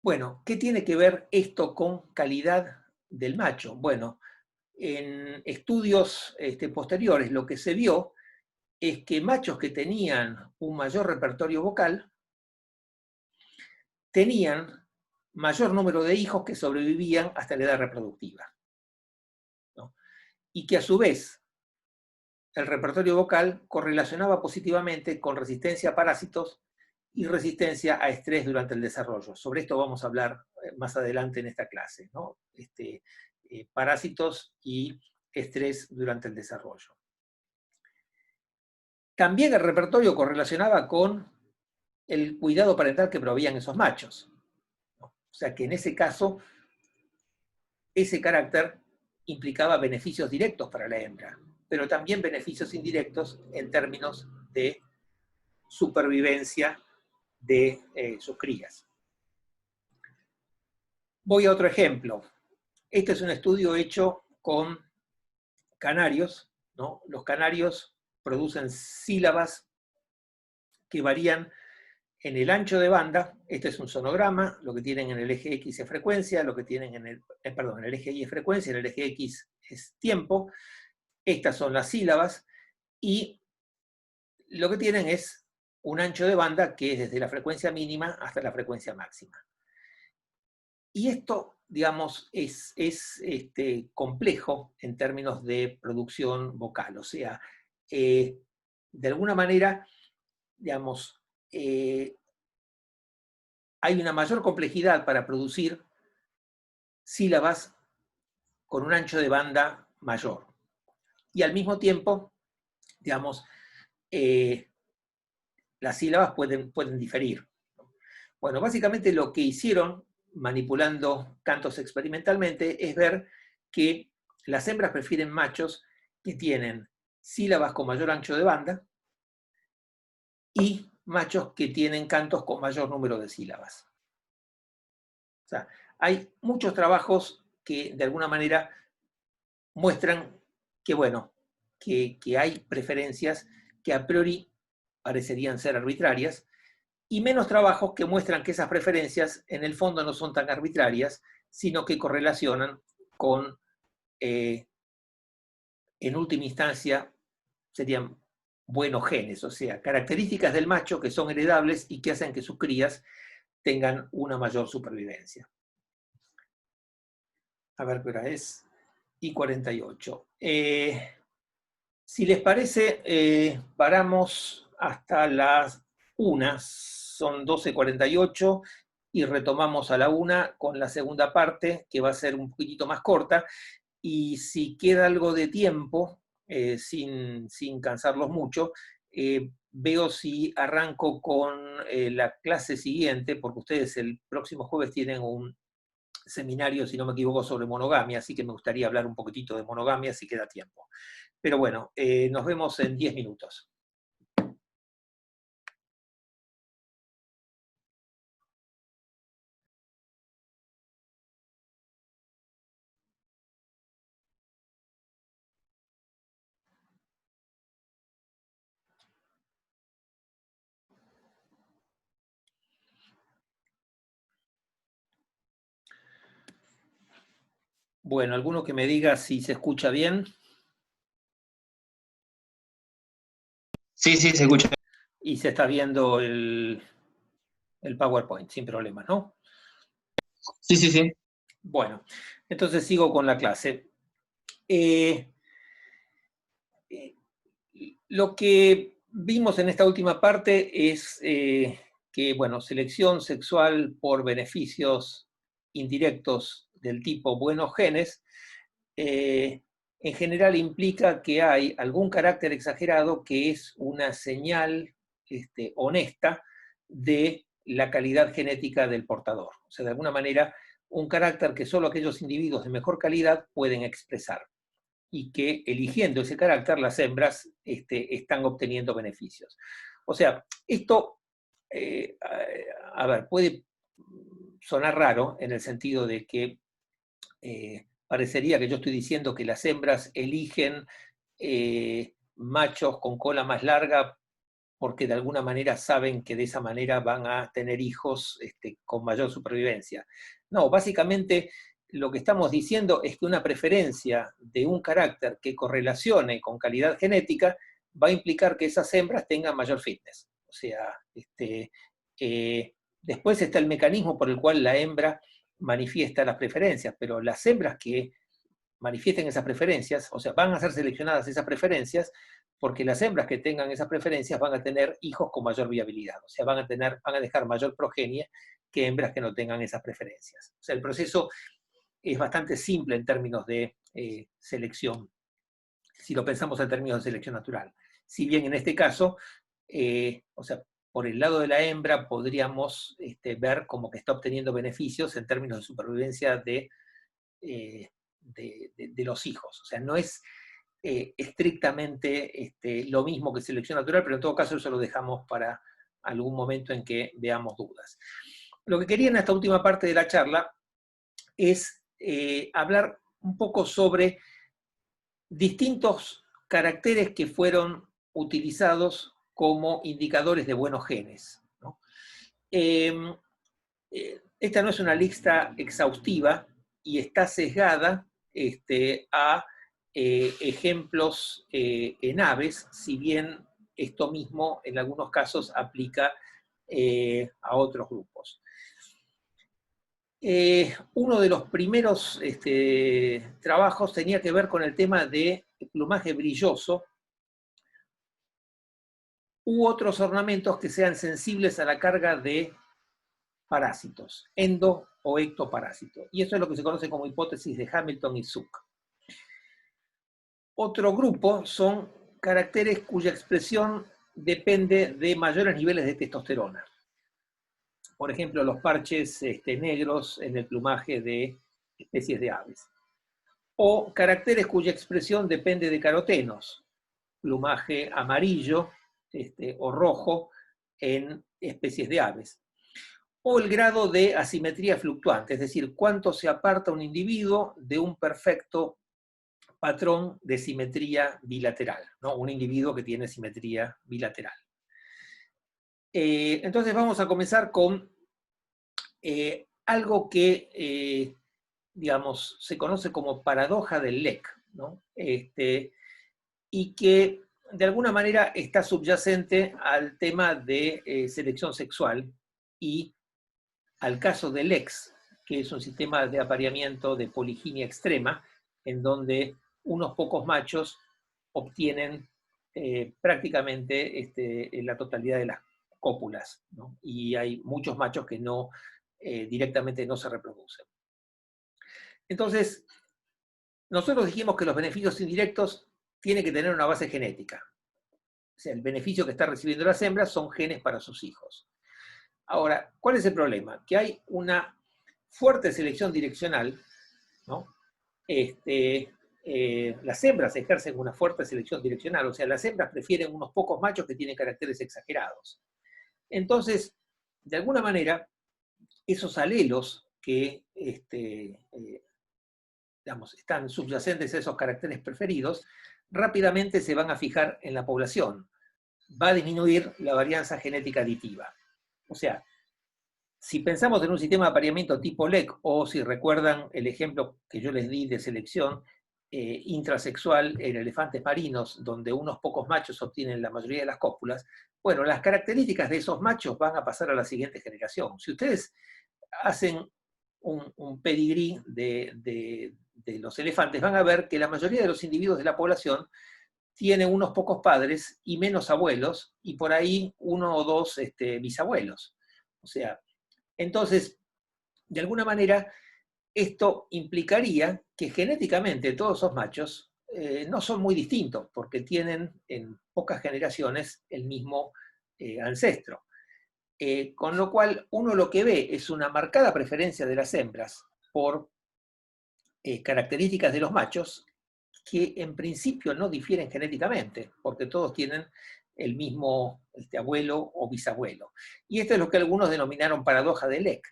Speaker 1: Bueno, ¿qué tiene que ver esto con calidad del macho? Bueno, en estudios posteriores lo que se vio es que machos que tenían un mayor repertorio vocal tenían mayor número de hijos que sobrevivían hasta la edad reproductiva, ¿no? Y que a su vez el repertorio vocal correlacionaba positivamente con resistencia a parásitos y resistencia a estrés durante el desarrollo. Sobre esto vamos a hablar más adelante en esta clase, ¿no? Parásitos y estrés durante el desarrollo. También el repertorio correlacionaba con el cuidado parental que proveían esos machos. O sea que en ese caso, ese carácter implicaba beneficios directos para la hembra, pero también beneficios indirectos en términos de supervivencia de sus crías. Voy a otro ejemplo. Este es un estudio hecho con canarios, ¿no? Los canarios producen sílabas que varían en el ancho de banda. Este es un sonograma, lo que tienen en el eje X es frecuencia, lo que tienen en el eje Y es frecuencia, en el eje X es tiempo. Estas son las sílabas, y lo que tienen es un ancho de banda que es desde la frecuencia mínima hasta la frecuencia máxima. Y esto, digamos, es complejo en términos de producción vocal. O sea, de alguna manera, digamos, hay una mayor complejidad para producir sílabas con un ancho de banda mayor. Y al mismo tiempo, digamos, las sílabas pueden diferir. Bueno, básicamente lo que hicieron manipulando cantos experimentalmente es ver que las hembras prefieren machos que tienen sílabas con mayor ancho de banda y machos que tienen cantos con mayor número de sílabas. O sea, hay muchos trabajos que de alguna manera muestran que, bueno, que hay preferencias que a priori parecerían ser arbitrarias, y menos trabajos que muestran que esas preferencias en el fondo no son tan arbitrarias, sino que correlacionan con, en última instancia, serían buenos genes, o sea, características del macho que son heredables y que hacen que sus crías tengan una mayor supervivencia. A ver qué hora es. Y 48. Si les parece, paramos hasta las 1, son 12:48, y retomamos a la 1 con la segunda parte, que va a ser un poquitito más corta, y si queda algo de tiempo, sin cansarlos mucho, veo si arranco con la clase siguiente, porque ustedes el próximo jueves tienen un seminario, si no me equivoco, sobre monogamia, así que me gustaría hablar un poquitito de monogamia si queda tiempo. Pero bueno, nos vemos en 10 minutos. Bueno, alguno que me diga si se escucha bien.
Speaker 6: Sí, sí, se escucha.
Speaker 1: Y se está viendo el PowerPoint, sin problemas, ¿no?
Speaker 6: Sí, sí, sí.
Speaker 1: Bueno, entonces sigo con la clase. Lo que vimos en esta última parte es que, bueno, selección sexual por beneficios indirectos del tipo buenos genes, en general implica que hay algún carácter exagerado que es una señal honesta de la calidad genética del portador. O sea, de alguna manera, un carácter que solo aquellos individuos de mejor calidad pueden expresar, y que eligiendo ese carácter las hembras están obteniendo beneficios. O sea, esto, a ver, puede sonar raro en el sentido de que parecería que yo estoy diciendo que las hembras eligen machos con cola más larga porque de alguna manera saben que de esa manera van a tener hijos con mayor supervivencia. No, básicamente lo que estamos diciendo es que una preferencia de un carácter que correlacione con calidad genética va a implicar que esas hembras tengan mayor fitness. O sea, después está el mecanismo por el cual la hembra manifiesta las preferencias, pero las hembras que manifiesten esas preferencias, o sea, van a ser seleccionadas esas preferencias porque las hembras que tengan esas preferencias van a tener hijos con mayor viabilidad, o sea, van a dejar mayor progenie que hembras que no tengan esas preferencias. O sea, el proceso es bastante simple en términos de selección, si lo pensamos en términos de selección natural. Si bien en este caso, o sea, por el lado de la hembra podríamos ver como que está obteniendo beneficios en términos de supervivencia de los hijos. O sea, no es estrictamente lo mismo que selección natural, pero en todo caso eso lo dejamos para algún momento en que veamos dudas. Lo que quería en esta última parte de la charla es hablar un poco sobre distintos caracteres que fueron utilizados como indicadores de buenos genes, ¿no? Esta no es una lista exhaustiva y está sesgada a ejemplos en aves, si bien esto mismo en algunos casos aplica a otros grupos. Uno de los primeros trabajos tenía que ver con el tema de plumaje brilloso u otros ornamentos que sean sensibles a la carga de parásitos, endo o ectoparásitos. Y eso es lo que se conoce como hipótesis de Hamilton y Zook. Otro grupo son caracteres cuya expresión depende de mayores niveles de testosterona. Por ejemplo, los parches negros en el plumaje de especies de aves. O caracteres cuya expresión depende de carotenos. plumaje amarillo o rojo en especies de aves. O el grado de asimetría fluctuante, es decir, cuánto se aparta un individuo de un perfecto patrón de simetría bilateral, ¿no? Un individuo que tiene simetría bilateral. Entonces vamos a comenzar con algo que, digamos, se conoce como paradoja del Leck, ¿no? Y que de alguna manera está subyacente al tema de selección sexual y al caso del Lex, que es un sistema de apareamiento de poliginia extrema, en donde unos pocos machos obtienen prácticamente la totalidad de las cópulas, ¿no? Y hay muchos machos que no, directamente no se reproducen. Entonces, nosotros dijimos que los beneficios indirectos tienen que tener una base genética. O sea, el beneficio que están recibiendo las hembras son genes para sus hijos. Ahora, ¿cuál es el problema? Que hay una fuerte selección direccional, ¿no? Las hembras ejercen una fuerte selección direccional, o sea, las hembras prefieren unos pocos machos que tienen caracteres exagerados. Entonces, de alguna manera, esos alelos que digamos, están subyacentes a esos caracteres preferidos, rápidamente se van a fijar en la población. Va a disminuir la varianza genética aditiva. O sea, si pensamos en un sistema de apareamiento tipo Leck, o si recuerdan el ejemplo que yo les di de selección intrasexual en elefantes marinos, donde unos pocos machos obtienen la mayoría de las cópulas, bueno, las características de esos machos van a pasar a la siguiente generación. Si ustedes hacen un pedigrí de los elefantes, van a ver que la mayoría de los individuos de la población tiene unos pocos padres y menos abuelos, y por ahí uno o dos bisabuelos. O sea, entonces, de alguna manera, esto implicaría que genéticamente todos esos machos no son muy distintos, porque tienen en pocas generaciones el mismo ancestro. Con lo cual, uno lo que ve es una marcada preferencia de las hembras por características de los machos, que en principio no difieren genéticamente, porque todos tienen el mismo abuelo o bisabuelo. Y esto es lo que algunos denominaron paradoja de Leck.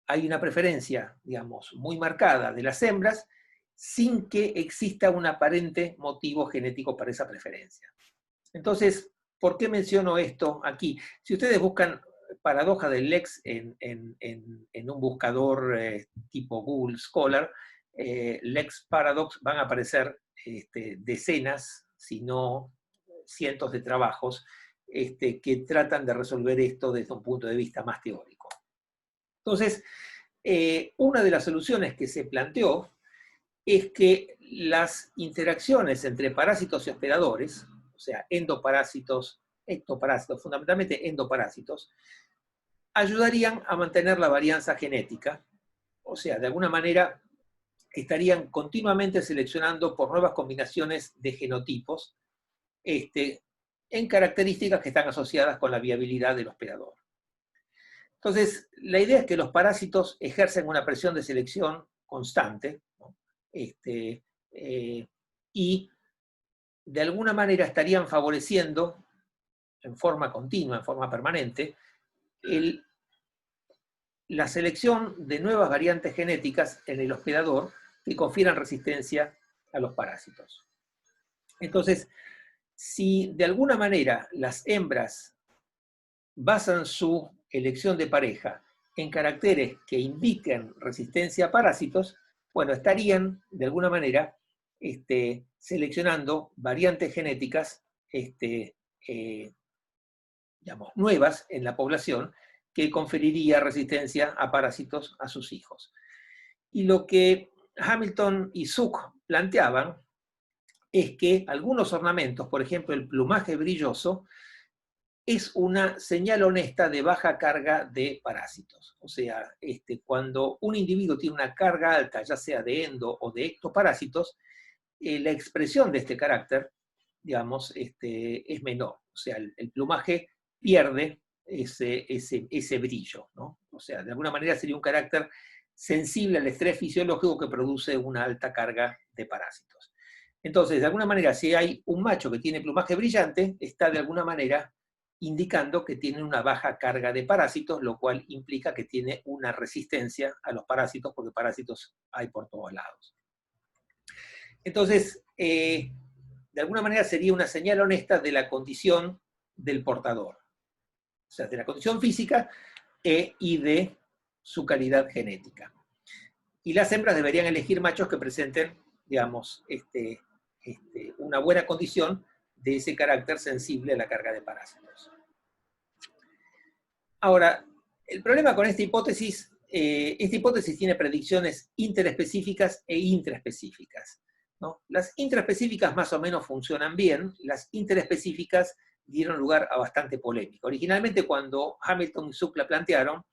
Speaker 1: Hay una preferencia, digamos, muy marcada de las hembras, sin que exista un aparente motivo genético para esa preferencia. Entonces, ¿por qué menciono esto aquí? Si ustedes buscan paradoja del Leck en un buscador tipo Google Scholar, Leck's Paradox, van a aparecer decenas, si no cientos de trabajos que tratan de resolver esto desde un punto de vista más teórico. Entonces, una de las soluciones que se planteó es que las interacciones entre parásitos y hospedadores, o sea, endoparásitos, ectoparásitos, fundamentalmente endoparásitos, ayudarían a mantener la varianza genética, o sea, de alguna manera estarían continuamente seleccionando por nuevas combinaciones de genotipos en características que están asociadas con la viabilidad del hospedador. Entonces, la idea es que los parásitos ejercen una presión de selección constante, ¿no? Y de alguna manera estarían favoreciendo en forma continua, en forma permanente, la selección de nuevas variantes genéticas en el hospedador que confieran resistencia a los parásitos. Entonces, si de alguna manera las hembras basan su elección de pareja en caracteres que indiquen resistencia a parásitos, bueno, estarían de alguna manera seleccionando variantes genéticas digamos, nuevas en la población que conferiría resistencia a parásitos a sus hijos. Y lo que Hamilton y Zook planteaban es que algunos ornamentos, por ejemplo el plumaje brilloso, es una señal honesta de baja carga de parásitos. O sea, cuando un individuo tiene una carga alta, ya sea de endo o de ectoparásitos, la expresión de este carácter, digamos, es menor. O sea, el plumaje pierde ese brillo, ¿no? O sea, de alguna manera sería un carácter sensible al estrés fisiológico que produce una alta carga de parásitos. Entonces, de alguna manera, si hay un macho que tiene plumaje brillante, está de alguna manera indicando que tiene una baja carga de parásitos, lo cual implica que tiene una resistencia a los parásitos, porque parásitos hay por todos lados. Entonces, de alguna manera sería una señal honesta de la condición del portador. O sea, de la condición física y de su calidad genética. Y las hembras deberían elegir machos que presenten, digamos, una buena condición de ese carácter sensible a la carga de parásitos. Ahora, el problema con esta hipótesis tiene predicciones interespecíficas e intraespecíficas, ¿no? Las intraespecíficas más o menos funcionan bien, las interespecíficas dieron lugar a bastante polémica. Originalmente, cuando Hamilton y Zook la plantearon,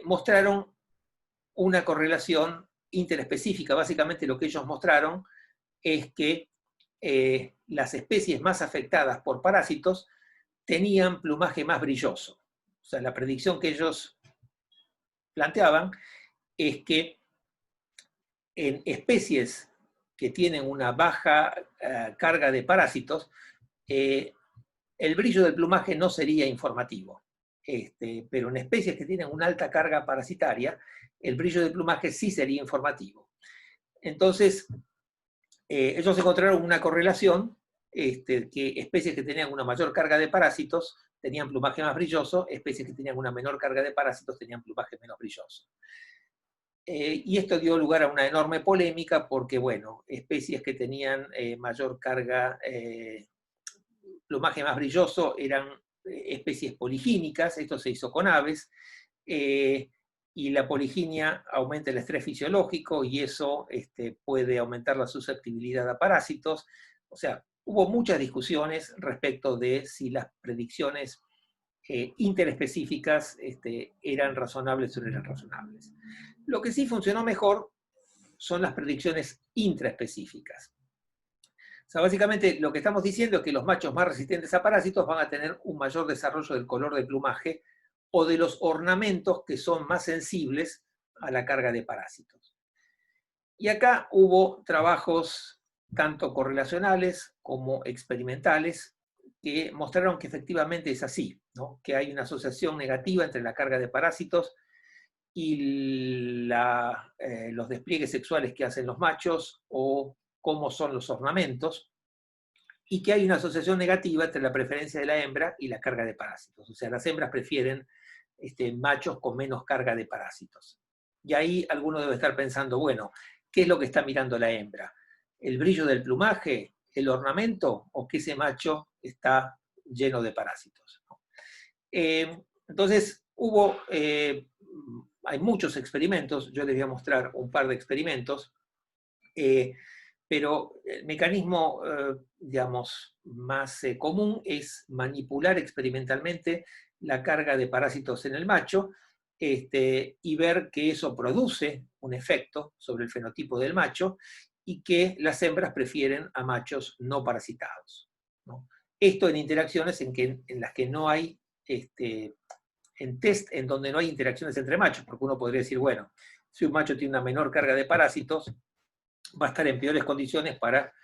Speaker 1: mostraron una correlación interespecífica. Básicamente lo que ellos mostraron es que las especies más afectadas por parásitos tenían plumaje más brilloso. O sea, la predicción que ellos planteaban es que en especies que tienen una baja carga de parásitos, el brillo del plumaje no sería informativo. Pero en especies que tienen una alta carga parasitaria, el brillo del plumaje sí sería informativo. Entonces, ellos encontraron una correlación, que especies que tenían una mayor carga de parásitos tenían plumaje más brilloso, especies que tenían una menor carga de parásitos tenían plumaje menos brilloso. Y esto dio lugar a una enorme polémica porque, bueno, especies que tenían mayor carga, plumaje más brilloso, eran especies poligínicas. Esto se hizo con aves, y la poliginia aumenta el estrés fisiológico y eso puede aumentar la susceptibilidad a parásitos. O sea, hubo muchas discusiones respecto de si las predicciones interespecíficas eran razonables o no eran razonables. Lo que sí funcionó mejor son las predicciones intraespecíficas. O sea, básicamente lo que estamos diciendo es que los machos más resistentes a parásitos van a tener un mayor desarrollo del color del plumaje o de los ornamentos que son más sensibles a la carga de parásitos. Y acá hubo trabajos tanto correlacionales como experimentales que mostraron que efectivamente es así, ¿no? Que hay una asociación negativa entre la carga de parásitos y los despliegues sexuales que hacen los machos o cómo son los ornamentos, y que hay una asociación negativa entre la preferencia de la hembra y la carga de parásitos. O sea, las hembras prefieren machos con menos carga de parásitos. Y ahí alguno debe estar pensando, bueno, ¿qué es lo que está mirando la hembra? ¿El brillo del plumaje, el ornamento, o que ese macho está lleno de parásitos? Entonces, hay muchos experimentos, yo les voy a mostrar un par de experimentos, pero el mecanismo, digamos, más común es manipular experimentalmente la carga de parásitos en el macho, y ver que eso produce un efecto sobre el fenotipo del macho y que las hembras prefieren a machos no parasitados, ¿no? Esto en interacciones en las que no hay, en test en donde no hay interacciones entre machos, porque uno podría decir, bueno, si un macho tiene una menor carga de parásitos, va a estar en peores condiciones para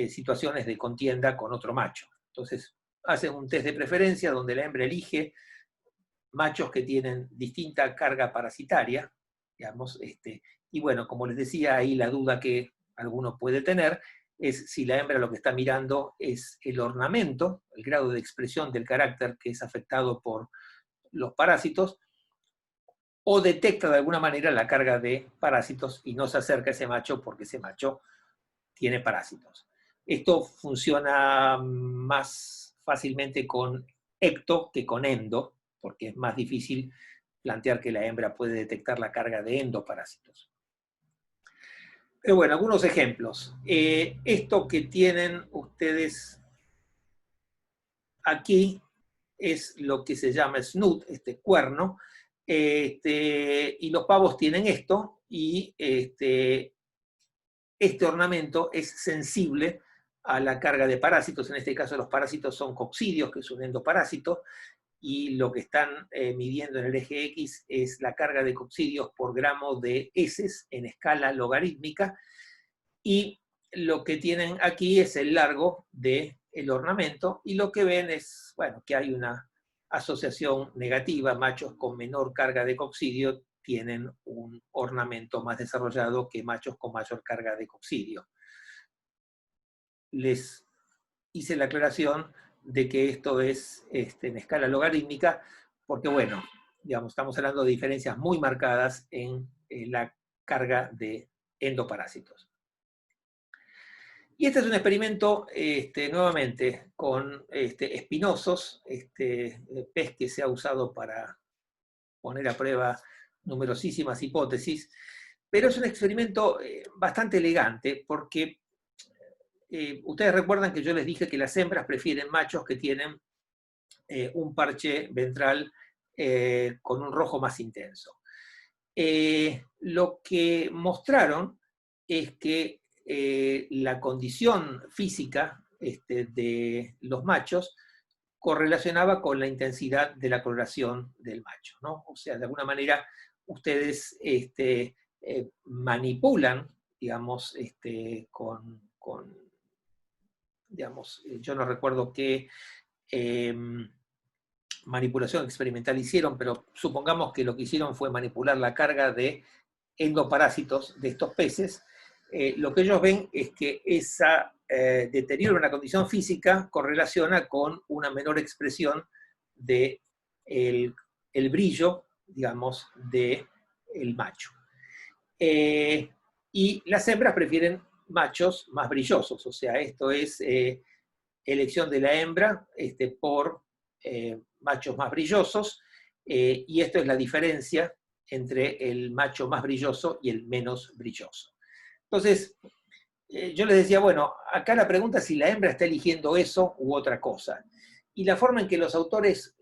Speaker 1: situaciones de contienda con otro macho. Entonces, hacen un test de preferencia donde la hembra elige machos que tienen distinta carga parasitaria, digamos, y bueno, como les decía, ahí la duda que alguno puede tener es si la hembra lo que está mirando es el ornamento, el grado de expresión del carácter que es afectado por los parásitos, o detecta de alguna manera la carga de parásitos y no se acerca a ese macho porque ese macho tiene parásitos. Esto funciona más fácilmente con ecto que con endo, porque es más difícil plantear que la hembra puede detectar la carga de endoparásitos. Pero bueno, algunos ejemplos. Esto que tienen ustedes aquí es lo que se llama snoot, cuerno, y los pavos tienen esto, y este ornamento es sensible a la carga de parásitos. En este caso los parásitos son coccidios, que es un endoparásito, y lo que están midiendo en el eje X es la carga de coccidios por gramo de heces en escala logarítmica, y lo que tienen aquí es el largo del ornamento, y lo que ven es, bueno, que hay una asociación negativa. Machos con menor carga de coccidio tienen un ornamento más desarrollado que machos con mayor carga de coccidio. Les hice la aclaración de que esto es en escala logarítmica, porque, bueno, digamos, estamos hablando de diferencias muy marcadas en la carga de endoparásitos. Y este es un experimento, nuevamente, con espinosos, pez que se ha usado para poner a prueba numerosísimas hipótesis, pero es un experimento bastante elegante, porque ustedes recuerdan que yo les dije que las hembras prefieren machos que tienen un parche ventral con un rojo más intenso. Lo que mostraron es que la condición física de los machos correlacionaba con la intensidad de la coloración del macho, ¿no? O sea, de alguna manera ustedes manipulan, digamos, digamos, yo no recuerdo qué manipulación experimental hicieron, pero supongamos que lo que hicieron fue manipular la carga de endoparásitos de estos peces. Lo que ellos ven es que esa deterioro en la condición física correlaciona con una menor expresión del el brillo, digamos, del macho. Y las hembras prefieren machos más brillosos, o sea, esto es elección de la hembra por machos más brillosos, y esto es la diferencia entre el macho más brilloso y el menos brilloso. Entonces, yo les decía, bueno, acá la pregunta es si la hembra está eligiendo eso u otra cosa. Y la forma en que los autores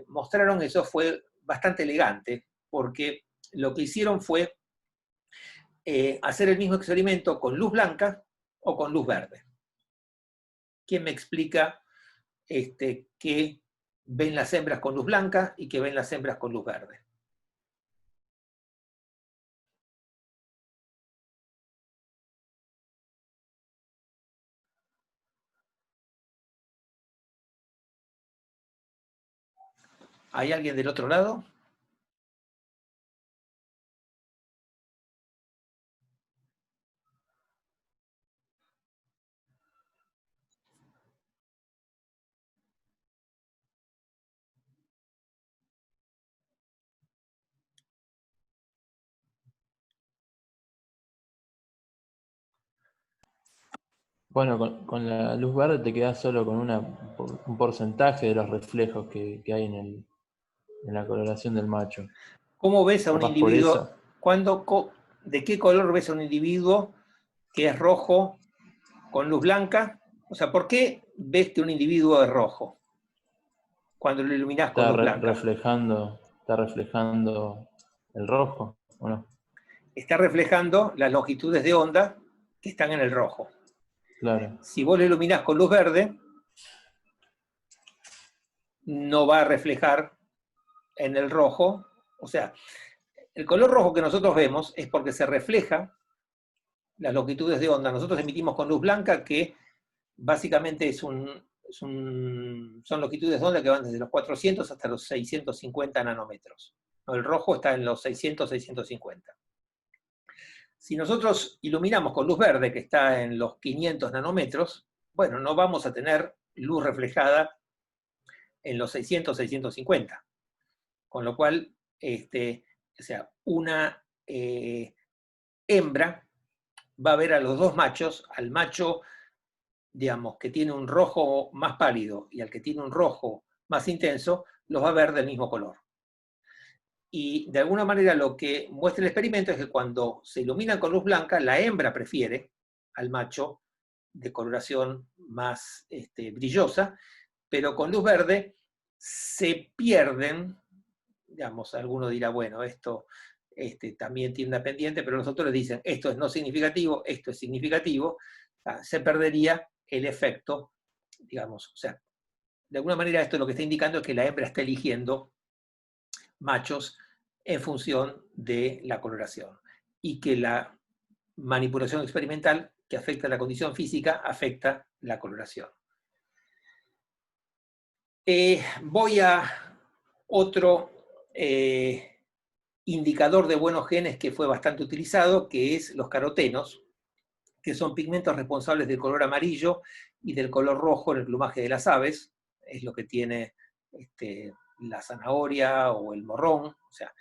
Speaker 1: mostraron eso fue bastante elegante, porque lo que hicieron fue hacer el mismo experimento con luz blanca o con luz verde. ¿Quién me explica qué ven las hembras con luz blanca y qué ven las hembras con luz verde? ¿Hay alguien del otro lado?
Speaker 3: Bueno, con la luz verde te quedas solo con un porcentaje de los reflejos que hay en la coloración del macho.
Speaker 1: ¿Cómo ves a un
Speaker 3: Capaz por
Speaker 1: individuo?
Speaker 3: eso.
Speaker 1: ¿De qué color ves a un individuo que es rojo con luz blanca? O sea, ¿por qué ves que un individuo es rojo cuando lo iluminás con
Speaker 3: Está
Speaker 1: luz blanca?
Speaker 3: reflejando el rojo, ¿o no?
Speaker 1: Está reflejando las longitudes de onda que están en el rojo.
Speaker 3: Claro.
Speaker 1: Si vos lo iluminás con luz verde, no va a reflejar en el rojo. O sea, el color rojo que nosotros vemos es porque se refleja las longitudes de onda. Nosotros emitimos con luz blanca, que básicamente son longitudes de onda que van desde los 400 hasta los 650 nanómetros. El rojo está en los 600, 650. Si nosotros iluminamos con luz verde, que está en los 500 nanómetros, bueno, no vamos a tener luz reflejada en los 600, 650. Con lo cual, o sea, una hembra va a ver a los dos machos, al macho, digamos, que tiene un rojo más pálido y al que tiene un rojo más intenso, los va a ver del mismo color. Y de alguna manera lo que muestra el experimento es que cuando se iluminan con luz blanca, la hembra prefiere al macho de coloración más brillosa, pero con luz verde se pierden, digamos, alguno dirá, bueno, esto también tiene una pendiente, pero los autores dicen, esto es no significativo, esto es significativo, se perdería el efecto, digamos, o sea, de alguna manera esto lo que está indicando es que la hembra está eligiendo machos en función de la coloración, y que la manipulación experimental que afecta la condición física, afecta la coloración. Voy a otro indicador de buenos genes que fue bastante utilizado, que es los carotenos, que son pigmentos responsables del color amarillo y del color rojo en el plumaje de las aves. Es lo que tiene la zanahoria o el morrón. O sea,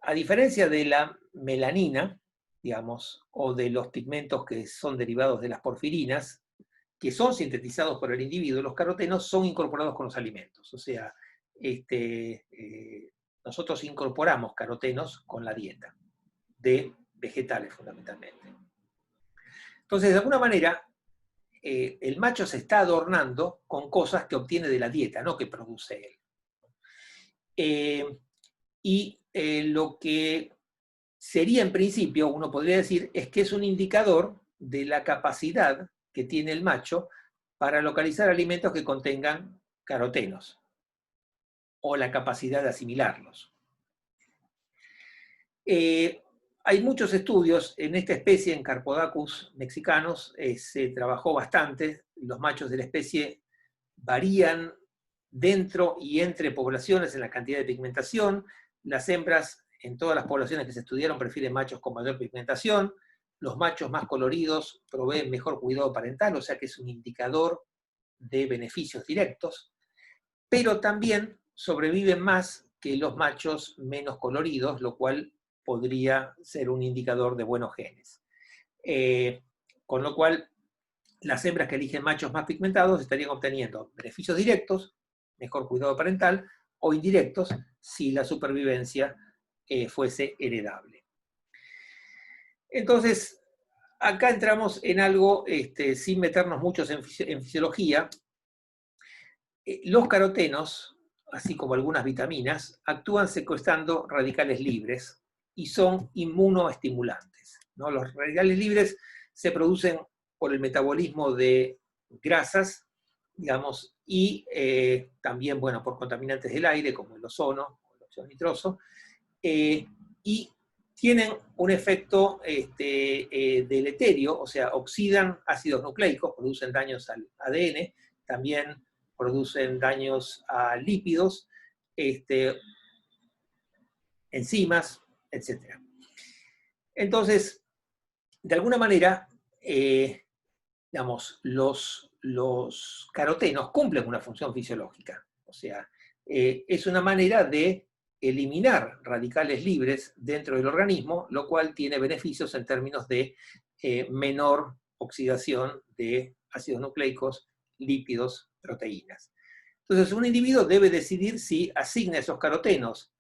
Speaker 1: a diferencia de la melanina, digamos, o de los pigmentos que son derivados de las porfirinas, que son sintetizados por el individuo, los carotenos son incorporados con los alimentos. O sea, nosotros incorporamos carotenos con la dieta, de vegetales fundamentalmente. Entonces, de alguna manera, el macho se está adornando con cosas que obtiene de la dieta, no que produce él. Lo que sería en principio, uno podría decir, es que es un indicador de la capacidad que tiene el macho para localizar alimentos que contengan carotenos, o la capacidad de asimilarlos. Hay muchos estudios en esta especie, en Carpodacus mexicanos, se trabajó bastante. Los machos de la especie varían dentro y entre poblaciones en la cantidad de pigmentación. Las hembras, en todas las poblaciones que se estudiaron, prefieren machos con mayor pigmentación. Los machos más coloridos proveen mejor cuidado parental, o sea que es un indicador de beneficios directos. Pero también sobreviven más que los machos menos coloridos, lo cual podría ser un indicador de buenos genes. Con lo cual, las hembras que eligen machos más pigmentados estarían obteniendo beneficios directos, mejor cuidado parental, o indirectos, si la supervivencia fuese heredable. Entonces, acá entramos en algo, sin meternos muchos en fisiología. Los carotenos, así como algunas vitaminas, actúan secuestrando radicales libres y son inmunoestimulantes, ¿no? Los radicales libres se producen por el metabolismo de grasas, digamos, y también, bueno, por contaminantes del aire, como el ozono, o el óxido nitroso, y tienen un efecto deleterio, o sea, oxidan ácidos nucleicos, producen daños al ADN, también producen daños a lípidos, enzimas, etc. Entonces, de alguna manera, digamos, los carotenos cumplen una función fisiológica. O sea, es una manera de eliminar radicales libres dentro del organismo, lo cual tiene beneficios en términos de menor oxidación de ácidos nucleicos, lípidos, proteínas. Entonces, un individuo debe decidir si asigna esos carotenos,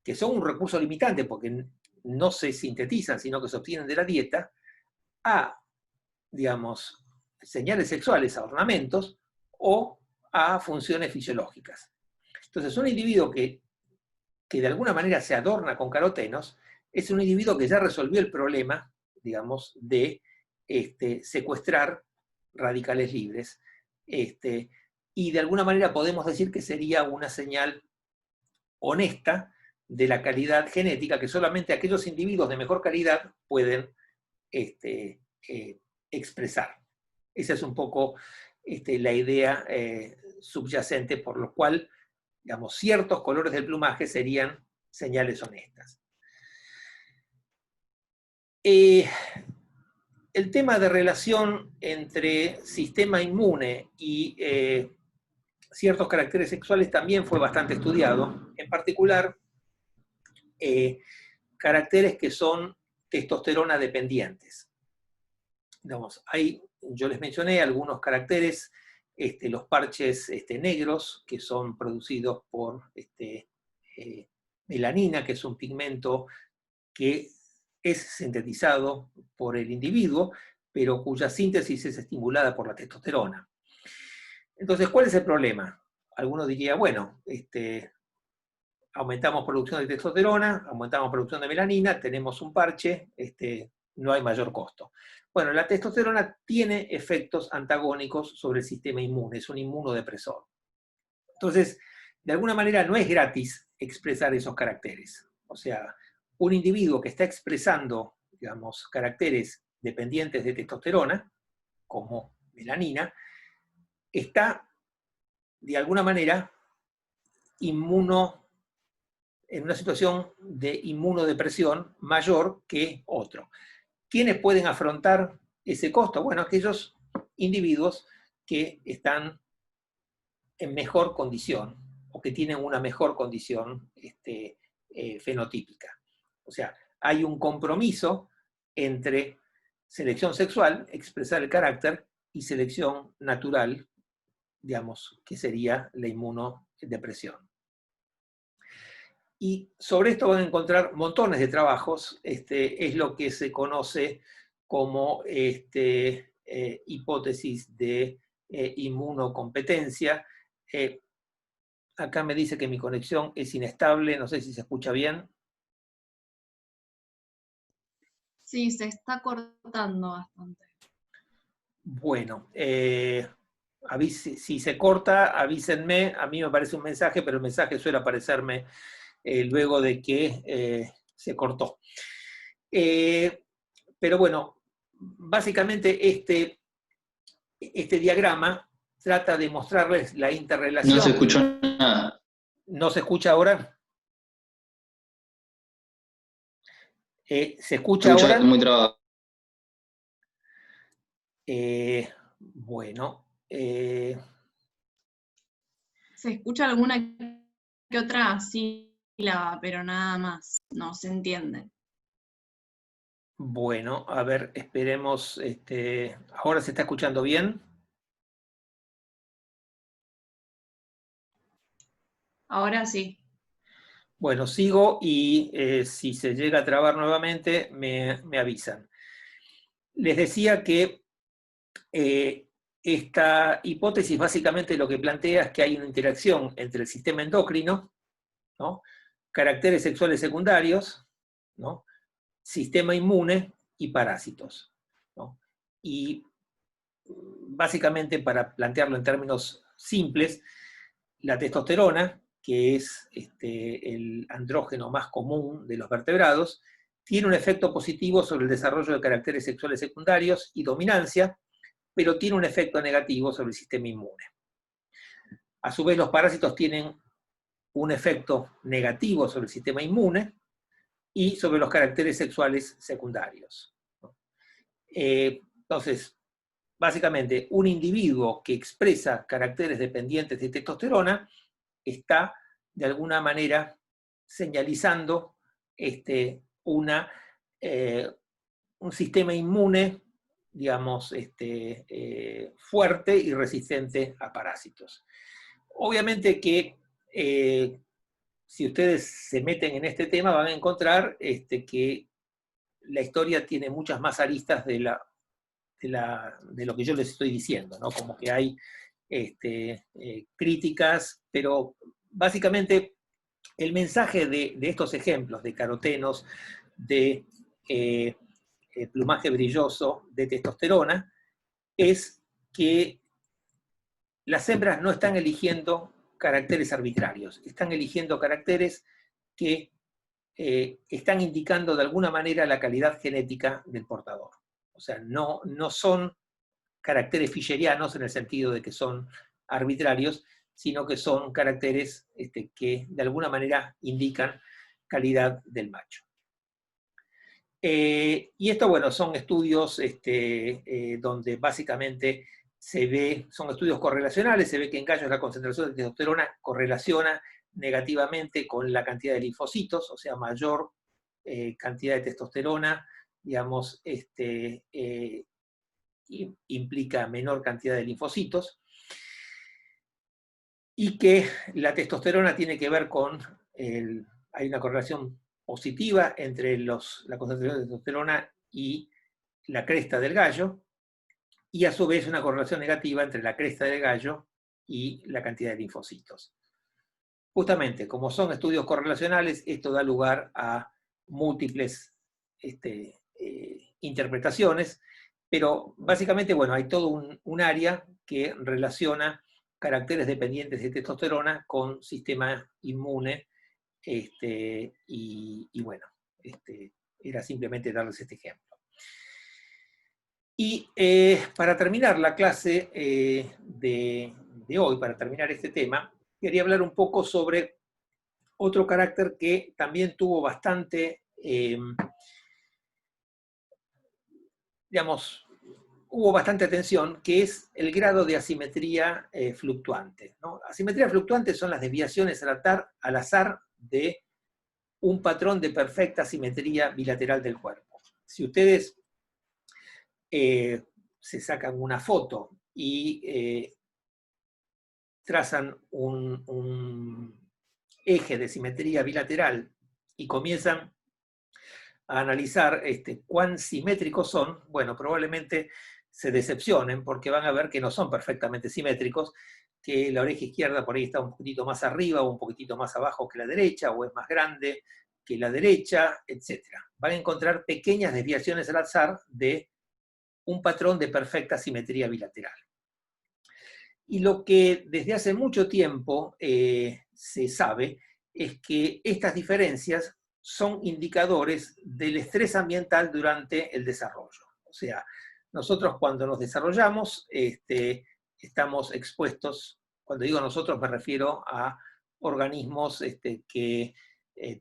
Speaker 1: que son un recurso limitante porque no se sintetizan, sino que se obtienen de la dieta, a, digamos, señales sexuales, a ornamentos, o a funciones fisiológicas. Entonces, un individuo que de alguna manera se adorna con carotenos, es un individuo que ya resolvió el problema, digamos, de secuestrar radicales libres, y de alguna manera podemos decir que sería una señal honesta de la calidad genética que solamente aquellos individuos de mejor calidad pueden expresar. Esa es un poco la idea subyacente por lo cual, digamos, ciertos colores del plumaje serían señales honestas. El tema de relación entre sistema inmune y ciertos caracteres sexuales también fue bastante estudiado, en particular caracteres que son testosterona dependientes. Digamos, yo les mencioné algunos caracteres, los parches negros, que son producidos por melanina, que es un pigmento que es sintetizado por el individuo, pero cuya síntesis es estimulada por la testosterona. Entonces, ¿cuál es el problema? Algunos dirían, bueno, aumentamos producción de testosterona, aumentamos producción de melanina, tenemos un parche, no hay mayor costo. Bueno, la testosterona tiene efectos antagónicos sobre el sistema inmune, es un inmunodepresor. Entonces, de alguna manera no es gratis expresar esos caracteres. O sea, un individuo que está expresando, digamos, caracteres dependientes de testosterona, como melanina, está, de alguna manera, en una situación de inmunodepresión mayor que otro. ¿Quiénes pueden afrontar ese costo? Bueno, aquellos individuos que están en mejor condición o que tienen una mejor condición fenotípica. O sea, hay un compromiso entre selección sexual, expresar el carácter, y selección natural, digamos, que sería la inmunodepresión. Y sobre esto van a encontrar montones de trabajos, es lo que se conoce como hipótesis de inmunocompetencia. Acá me dice que mi conexión es inestable, no sé si se escucha bien.
Speaker 7: Sí, se está cortando bastante.
Speaker 1: Bueno, si se corta, avísenme, a mí me aparece un mensaje, pero el mensaje suele aparecerme luego de que se cortó. Pero bueno, básicamente este diagrama trata de mostrarles la interrelación.
Speaker 6: No se escuchó nada.
Speaker 1: ¿No se escucha ahora? ¿Se escucha ahora?
Speaker 6: Muy trabado.
Speaker 1: Bueno.
Speaker 7: ¿Se escucha alguna que otra sílaba, pero nada más? No se entiende.
Speaker 1: Bueno, a ver, esperemos. ¿Ahora se está escuchando bien?
Speaker 7: Ahora sí.
Speaker 1: Bueno, sigo y si se llega a trabar nuevamente, me avisan. Les decía que esta hipótesis básicamente lo que plantea es que hay una interacción entre el sistema endocrino, ¿no?, caracteres sexuales secundarios, ¿no?, sistema inmune y parásitos, ¿no? Y básicamente, para plantearlo en términos simples, la testosterona, que es el andrógeno más común de los vertebrados, tiene un efecto positivo sobre el desarrollo de caracteres sexuales secundarios y dominancia, pero tiene un efecto negativo sobre el sistema inmune. A su vez, los parásitos tienen un efecto negativo sobre el sistema inmune y sobre los caracteres sexuales secundarios. Entonces, básicamente, un individuo que expresa caracteres dependientes de testosterona está, de alguna manera, señalizando un sistema inmune, digamos, fuerte y resistente a parásitos. Obviamente que si ustedes se meten en este tema van a encontrar que la historia tiene muchas más aristas de lo que yo les estoy diciendo, ¿no? Como que hay críticas, pero básicamente el mensaje de estos ejemplos de carotenos, de plumaje brilloso, de testosterona, es que las hembras no están eligiendo caracteres arbitrarios, están eligiendo caracteres que están indicando de alguna manera la calidad genética del portador. O sea, no son caracteres fischerianos en el sentido de que son arbitrarios, sino que son caracteres que de alguna manera indican calidad del macho. Y esto, bueno, son estudios donde básicamente se ve, son estudios correlacionales, se ve que en gallos la concentración de testosterona correlaciona negativamente con la cantidad de linfocitos, o sea, mayor cantidad de testosterona, digamos, implica menor cantidad de linfocitos, y que la testosterona tiene que ver con, hay una correlación positiva entre la concentración de testosterona y la cresta del gallo, y a su vez una correlación negativa entre la cresta del gallo y la cantidad de linfocitos. Justamente, como son estudios correlacionales, esto da lugar a múltiples interpretaciones, pero básicamente, bueno, hay todo un área que relaciona caracteres dependientes de testosterona con sistema inmune, y bueno, era simplemente darles este ejemplo. Y para terminar la clase de hoy, para terminar este tema, quería hablar un poco sobre otro carácter que también tuvo bastante, digamos, hubo bastante atención, que es el grado de asimetría fluctuante, ¿no? Asimetría fluctuante son las desviaciones al azar de un patrón de perfecta simetría bilateral del cuerpo. Si ustedes se sacan una foto y trazan un eje de simetría bilateral y comienzan a analizar cuán simétricos son, bueno, probablemente se decepcionen porque van a ver que no son perfectamente simétricos, que la oreja izquierda por ahí está un poquitito más arriba o un poquitito más abajo que la derecha, o es más grande que la derecha, etc. Van a encontrar pequeñas desviaciones al azar de un patrón de perfecta simetría bilateral. Y lo que desde hace mucho tiempo se sabe es que estas diferencias son indicadores del estrés ambiental durante el desarrollo. O sea, nosotros cuando nos desarrollamos estamos expuestos, cuando digo nosotros me refiero a organismos que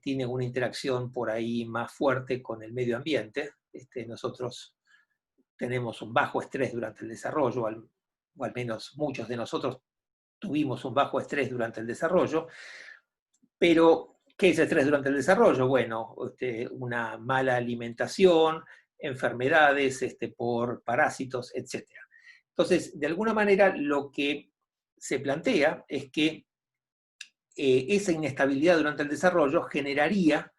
Speaker 1: tienen una interacción por ahí más fuerte con el medio ambiente. Nosotros tenemos un bajo estrés durante el desarrollo, o al menos muchos de nosotros tuvimos un bajo estrés durante el desarrollo, pero ¿qué es estrés durante el desarrollo? Bueno, una mala alimentación, enfermedades por parásitos, etc. Entonces, de alguna manera, lo que se plantea es que esa inestabilidad durante el desarrollo generaría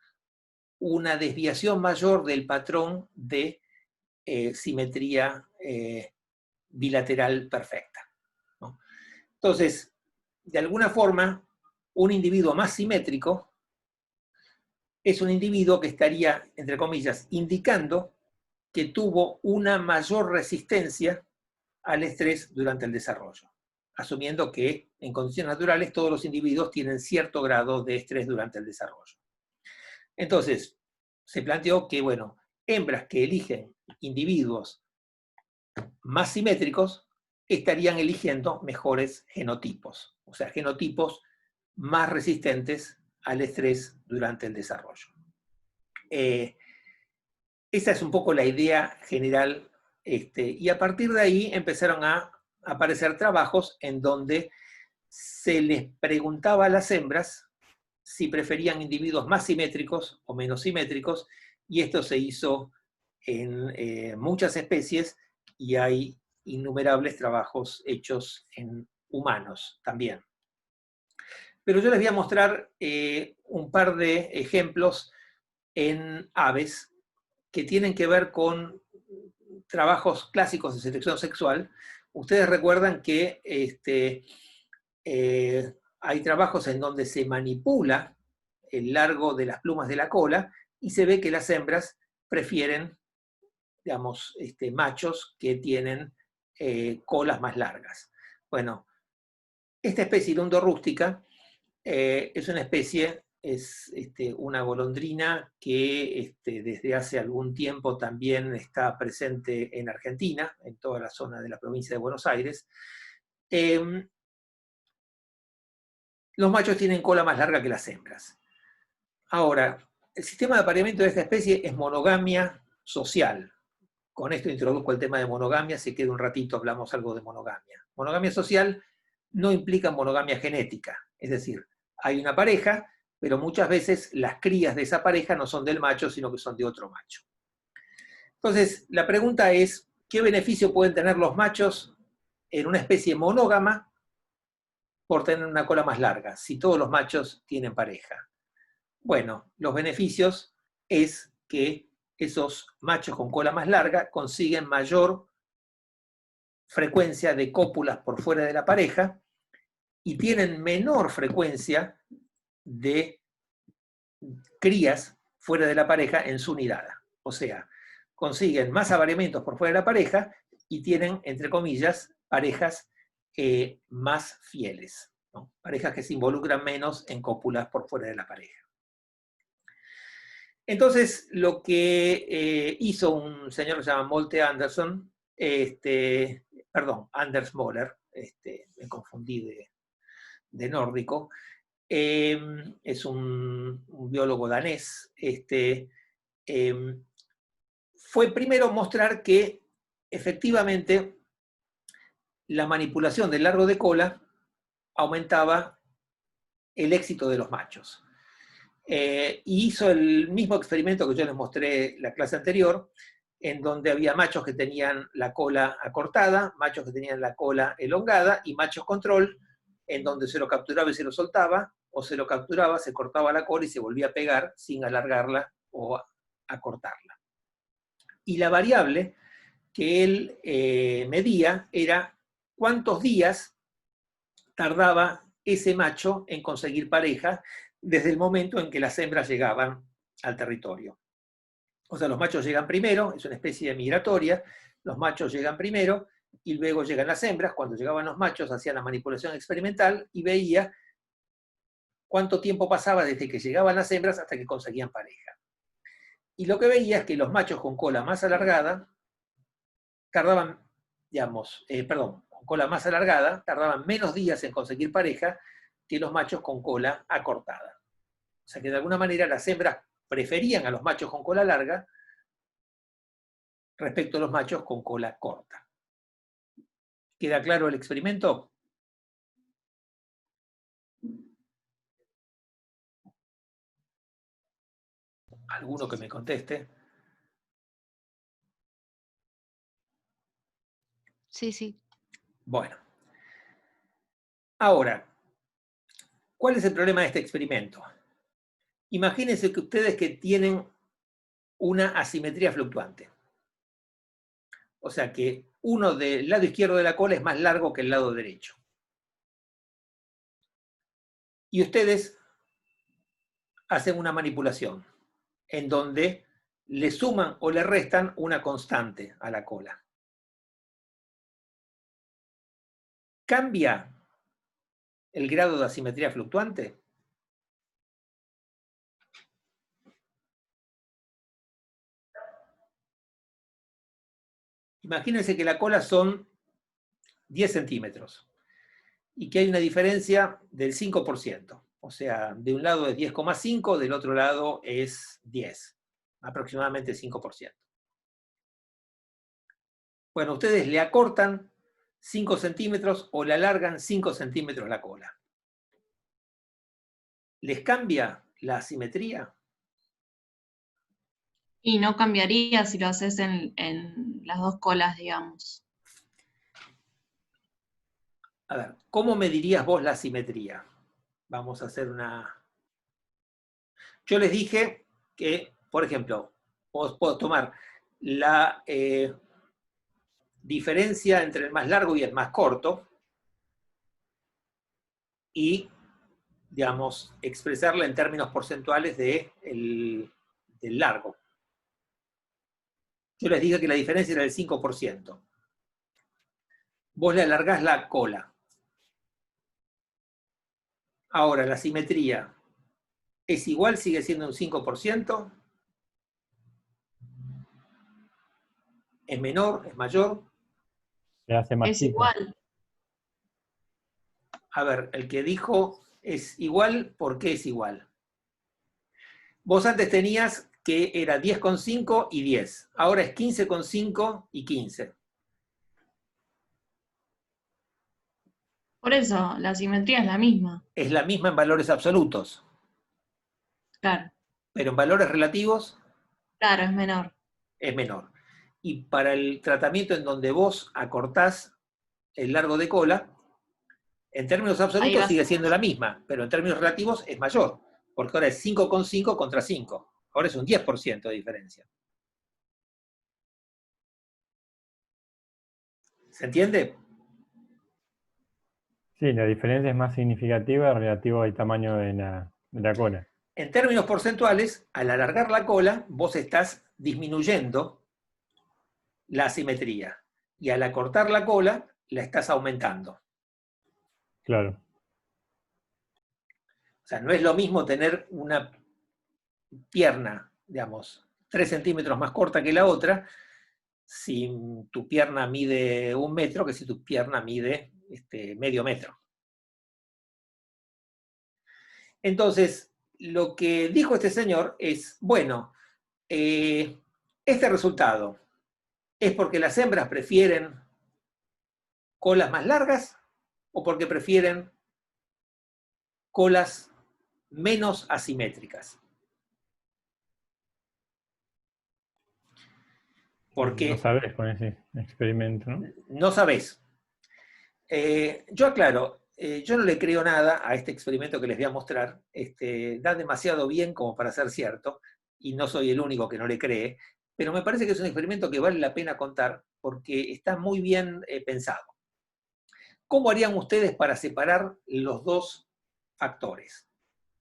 Speaker 1: una desviación mayor del patrón de simetría bilateral perfecta, ¿no? Entonces, de alguna forma, un individuo más simétrico es un individuo que estaría, entre comillas, indicando que tuvo una mayor resistencia al estrés durante el desarrollo, asumiendo que en condiciones naturales todos los individuos tienen cierto grado de estrés durante el desarrollo. Entonces, se planteó que, bueno, hembras que eligen individuos más simétricos estarían eligiendo mejores genotipos, o sea, genotipos más resistentes al estrés durante el desarrollo. Esa es un poco la idea general, y a partir de ahí empezaron a aparecer trabajos en donde se les preguntaba a las hembras si preferían individuos más simétricos o menos simétricos, y esto se hizo en muchas especies, y hay innumerables trabajos hechos en humanos también. Pero yo les voy a mostrar un par de ejemplos en aves que tienen que ver con trabajos clásicos de selección sexual. Ustedes recuerdan que hay trabajos en donde se manipula el largo de las plumas de la cola y se ve que las hembras prefieren, digamos, machos que tienen colas más largas. Bueno, esta especie Hirundo rústica es una especie, es una golondrina que desde hace algún tiempo también está presente en Argentina, en toda la zona de la provincia de Buenos Aires. Los machos tienen cola más larga que las hembras. Ahora, el sistema de apareamiento de esta especie es monogamia social. Con esto introduzco el tema de monogamia, si queda un ratito hablamos algo de monogamia. Monogamia social no implica monogamia genética, es decir, hay una pareja, pero muchas veces las crías de esa pareja no son del macho, sino que son de otro macho. Entonces, la pregunta es, ¿qué beneficio pueden tener los machos en una especie monógama por tener una cola más larga, si todos los machos tienen pareja? Bueno, los beneficios es que esos machos con cola más larga consiguen mayor frecuencia de cópulas por fuera de la pareja y tienen menor frecuencia de crías fuera de la pareja en su nidada. O sea, consiguen más apareamientos por fuera de la pareja y tienen, entre comillas, parejas más fieles, ¿no? Parejas que se involucran menos en cópulas por fuera de la pareja. Entonces, lo que hizo un señor que se llama Molte Anderson perdón, Anders Möller, me confundí de nórdico, es un biólogo danés, fue primero mostrar que efectivamente la manipulación del largo de cola aumentaba el éxito de los machos. Y hizo el mismo experimento que yo les mostré la clase anterior, en donde había machos que tenían la cola acortada, machos que tenían la cola elongada, y machos control, en donde se lo capturaba y se lo soltaba, o se lo capturaba, se cortaba la cola y se volvía a pegar sin alargarla o acortarla. Y la variable que él medía era cuántos días tardaba ese macho en conseguir pareja desde el momento en que las hembras llegaban al territorio. O sea, los machos llegan primero, es una especie de migratoria, los machos llegan primero y luego llegan las hembras. Cuando llegaban los machos hacían la manipulación experimental y veía cuánto tiempo pasaba desde que llegaban las hembras hasta que conseguían pareja. Y lo que veía es que los machos con cola más alargada tardaban, con cola más alargada, tardaban menos días en conseguir pareja que los machos con cola acortada. O sea que de alguna manera las hembras preferían a los machos con cola larga respecto a los machos con cola corta. ¿Queda claro el experimento? ¿Alguno que me conteste?
Speaker 8: Sí, sí.
Speaker 1: Bueno. Ahora, ¿cuál es el problema de este experimento? Imagínense que ustedes que tienen una asimetría fluctuante. O sea que uno del lado izquierdo de la cola es más largo que el lado derecho. Y ustedes hacen una manipulación en donde le suman o le restan una constante a la cola. ¿Cambia el grado de asimetría fluctuante? Imagínense que la cola son 10 centímetros y que hay una diferencia del 5%. O sea, de un lado es 10,5, del otro lado es 10, aproximadamente 5%. Bueno, ustedes le acortan 5 centímetros o le alargan 5 centímetros la cola. ¿Les cambia la asimetría?
Speaker 7: Y no cambiaría si lo haces en las dos colas, digamos.
Speaker 1: A ver, ¿cómo medirías vos la asimetría? Vamos a hacer una... Yo les dije que, por ejemplo, vos podés tomar la diferencia entre el más largo y el más corto y, digamos, expresarla en términos porcentuales del largo. Yo les dije que la diferencia era del 5%. Vos le alargás la cola. Ahora, la simetría es igual, sigue siendo un 5%. ¿Es menor? ¿Es mayor?
Speaker 5: Se hace más
Speaker 7: Es
Speaker 5: chico.
Speaker 7: igual.
Speaker 1: A ver, el que dijo es igual, ¿por qué es igual? Vos antes tenías que era 10,5 y 10. Ahora es 15,5 y 15.
Speaker 7: Por eso, la simetría es la misma.
Speaker 1: Es la misma en valores absolutos,
Speaker 7: Claro,
Speaker 1: pero en valores relativos
Speaker 7: claro, es menor.
Speaker 1: es menor. Y para el tratamiento en donde vos acortás el largo de cola, en términos
Speaker 7: Ahí
Speaker 1: absolutos
Speaker 7: va.
Speaker 1: sigue siendo la misma, pero en términos relativos es mayor, porque ahora es 5,5 contra 5. Ahora es un 10% de diferencia. ¿Se entiende?
Speaker 5: Sí, la diferencia es más significativa relativo al tamaño de la cola.
Speaker 1: En términos porcentuales, al alargar la cola, vos estás disminuyendo la asimetría. Y al acortar la cola, la estás aumentando.
Speaker 5: Claro.
Speaker 1: O sea, no es lo mismo tener una pierna, digamos, 3 centímetros más corta que la otra, si tu pierna mide 1 metro que si tu pierna mide medio metro. Entonces, lo que dijo este señor es, bueno, este resultado es porque las hembras prefieren colas más largas o porque prefieren colas menos asimétricas. Porque
Speaker 5: No sabes con ese experimento, ¿no?
Speaker 1: no sabés. Yo aclaro, yo no le creo nada a este experimento que les voy a mostrar. Da demasiado bien como para ser cierto, y no soy el único que no le cree, pero me parece que es un experimento que vale la pena contar porque está muy bien pensado. ¿Cómo harían ustedes para separar los dos factores?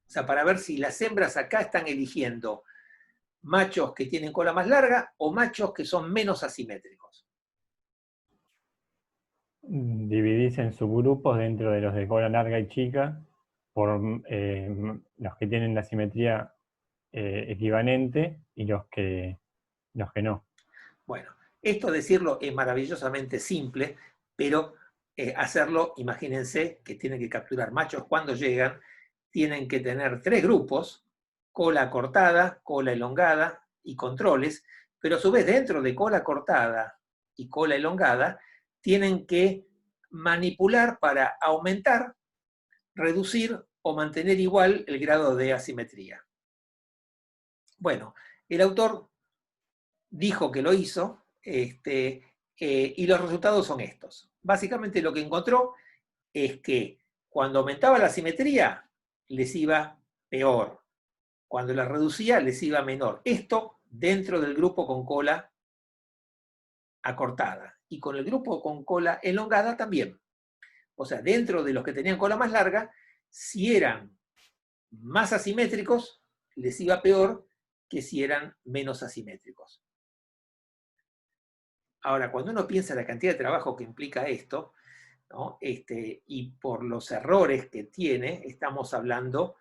Speaker 1: O sea, para ver si las hembras acá están eligiendo machos que tienen cola más larga o machos que son menos asimétricos.
Speaker 5: Dividís en subgrupos dentro de los de cola larga y chica por los que tienen la simetría equivalente y los que no.
Speaker 1: Bueno, esto decirlo es maravillosamente simple, pero hacerlo, imagínense que tienen que capturar machos cuando llegan, tienen que tener 3 grupos, cola cortada, cola elongada y controles, pero a su vez dentro de cola cortada y cola elongada tienen que manipular para aumentar, reducir o mantener igual el grado de asimetría. Bueno, el autor dijo que lo hizo, y los resultados son estos. Básicamente lo que encontró es que cuando aumentaba la simetría, les iba peor. Cuando la reducía, les iba menor. Esto dentro del grupo con cola acortada. Y con el grupo con cola elongada también. O sea, dentro de los que tenían cola más larga, si eran más asimétricos, les iba peor que si eran menos asimétricos. Ahora, cuando uno piensa en la cantidad de trabajo que implica esto, ¿no? Y por los errores que tiene, estamos hablando,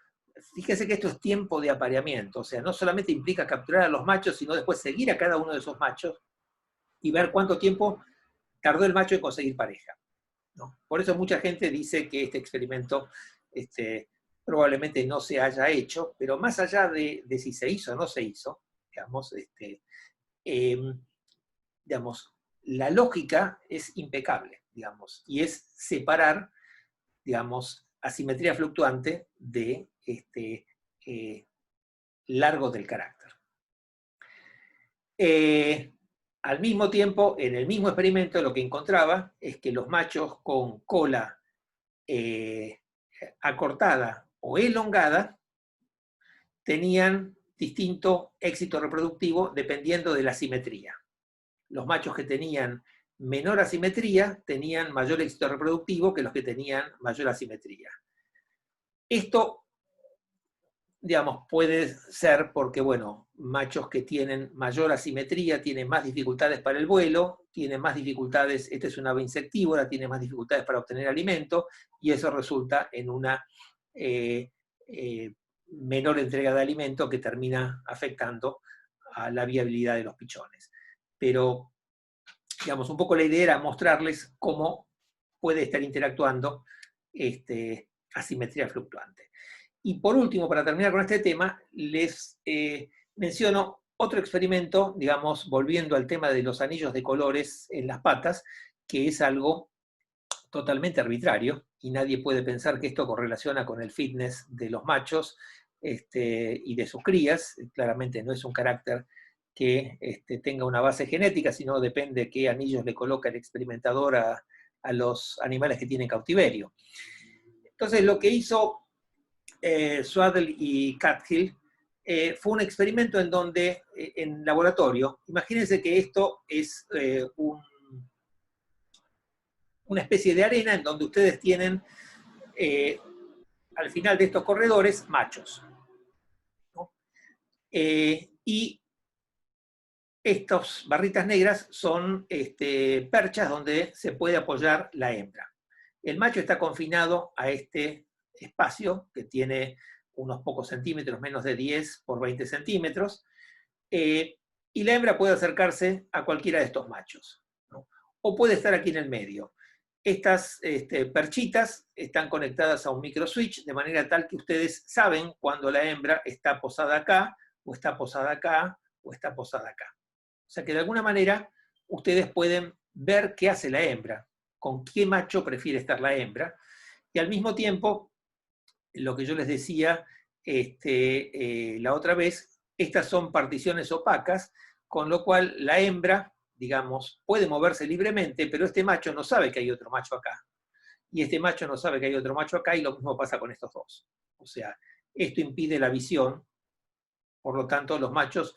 Speaker 1: fíjense que esto es tiempo de apareamiento, o sea, no solamente implica capturar a los machos, sino después seguir a cada uno de esos machos y ver cuánto tiempo tardó el macho en conseguir pareja, ¿no? Por eso mucha gente dice que este experimento probablemente no se haya hecho, pero más allá de si se hizo o no se hizo, digamos, la lógica es impecable, digamos, y es separar, digamos, asimetría fluctuante de largo del carácter. Al mismo tiempo, en el mismo experimento, lo que encontraba es que los machos con cola acortada o elongada tenían distinto éxito reproductivo dependiendo de la simetría. Los machos que tenían menor asimetría tenían mayor éxito reproductivo que los que tenían mayor asimetría. Esto, digamos, puede ser porque, bueno, machos que tienen mayor asimetría tienen más dificultades para el vuelo, tienen más dificultades, esta es una ave insectívora, tiene más dificultades para obtener alimento, y eso resulta en una menor entrega de alimento que termina afectando a la viabilidad de los pichones. Pero, digamos, un poco la idea era mostrarles cómo puede estar interactuando asimetría fluctuante. Y por último, para terminar con este tema, les menciono otro experimento, digamos, volviendo al tema de los anillos de colores en las patas, que es algo totalmente arbitrario, y nadie puede pensar que esto correlaciona con el fitness de los machos y de sus crías. Claramente no es un carácter que tenga una base genética, sino depende de qué anillos le coloca el experimentador a los animales que tienen cautiverio. Entonces, lo que hizo Swaddle y Cathill fue un experimento en donde, en laboratorio, imagínense que esto es una especie de arena en donde ustedes tienen al final de estos corredores machos, ¿no? Y estas barritas negras son perchas donde se puede apoyar la hembra. El macho está confinado a este espacio que tiene unos pocos centímetros, menos de 10 por 20 centímetros, y la hembra puede acercarse a cualquiera de estos machos, ¿no? O puede estar aquí en el medio. Estas perchitas están conectadas a un microswitch, de manera tal que ustedes saben cuando la hembra está posada acá, o está posada acá, o está posada acá. O sea que de alguna manera ustedes pueden ver qué hace la hembra, con qué macho prefiere estar la hembra, y al mismo tiempo, lo que yo les decía la otra vez, estas son particiones opacas, con lo cual la hembra, digamos, puede moverse libremente, pero este macho no sabe que hay otro macho acá. Y este macho no sabe que hay otro macho acá, y lo mismo pasa con estos dos. O sea, esto impide la visión, por lo tanto, los machos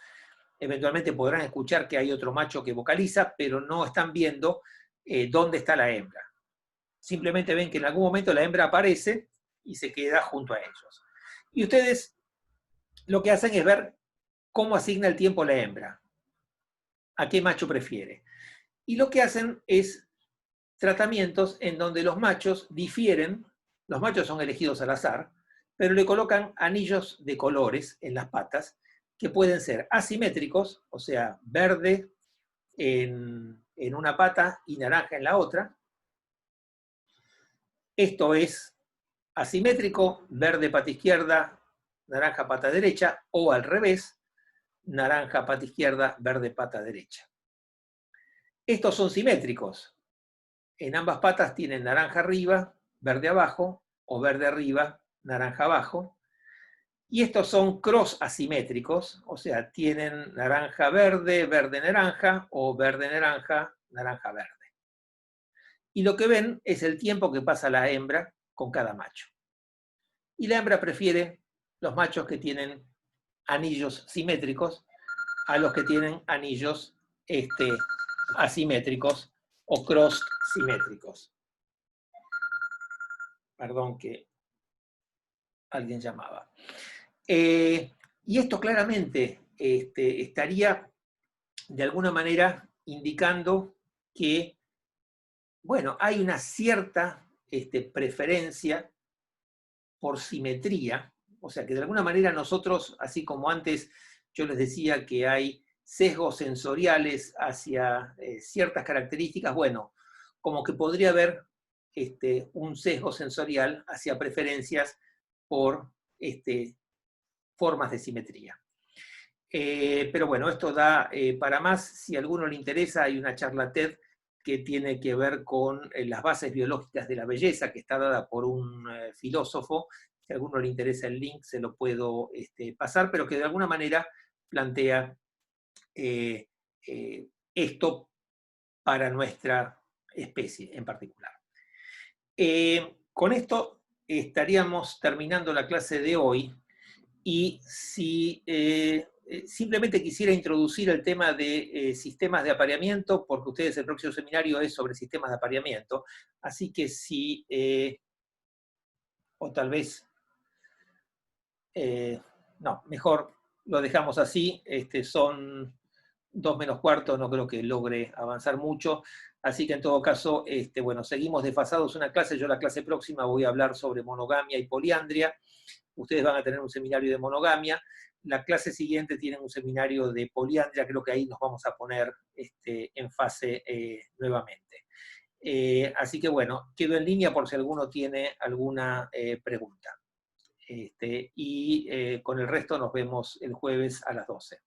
Speaker 1: eventualmente podrán escuchar que hay otro macho que vocaliza, pero no están viendo dónde está la hembra. Simplemente ven que en algún momento la hembra aparece y se queda junto a ellos. Y ustedes lo que hacen es ver cómo asigna el tiempo la hembra, a qué macho prefiere. Y lo que hacen es tratamientos en donde los machos difieren, los machos son elegidos al azar, pero le colocan anillos de colores en las patas, que pueden ser asimétricos, o sea, verde en una pata y naranja en la otra. Esto es asimétrico, verde pata izquierda, naranja pata derecha, o al revés, naranja pata izquierda, verde pata derecha. Estos son simétricos. En ambas patas tienen naranja arriba, verde abajo, o verde arriba, naranja abajo. Y estos son cross asimétricos, o sea, tienen naranja verde, verde naranja, o verde naranja, naranja verde. Y lo que ven es el tiempo que pasa la hembra con cada macho. Y la hembra prefiere los machos que tienen anillos simétricos a los que tienen anillos asimétricos o cross simétricos. Perdón que alguien llamaba. Y esto claramente estaría de alguna manera indicando que, bueno, hay una cierta preferencia por simetría, o sea que de alguna manera nosotros, así como antes yo les decía que hay sesgos sensoriales hacia ciertas características, bueno, como que podría haber un sesgo sensorial hacia preferencias por formas de simetría. Pero bueno, esto da para más. Si a alguno le interesa, hay una charla TED que tiene que ver con las bases biológicas de la belleza, que está dada por un filósofo. Si a alguno le interesa el link, se lo puedo pasar, pero que de alguna manera plantea esto para nuestra especie en particular. Con esto estaríamos terminando la clase de hoy, y si simplemente quisiera introducir el tema de sistemas de apareamiento, porque ustedes el próximo seminario es sobre sistemas de apareamiento, así que si, o tal vez, no, mejor lo dejamos así, son 2 menos cuarto, no creo que logre avanzar mucho, así que en todo caso, bueno, seguimos desfasados una clase. Yo la clase próxima voy a hablar sobre monogamia y poliandria. Ustedes van a tener un seminario de monogamia. La clase siguiente tienen un seminario de poliandria, creo que ahí nos vamos a poner en fase nuevamente. Así que bueno, quedo en línea por si alguno tiene alguna pregunta. Y con el resto nos vemos el jueves a las 12.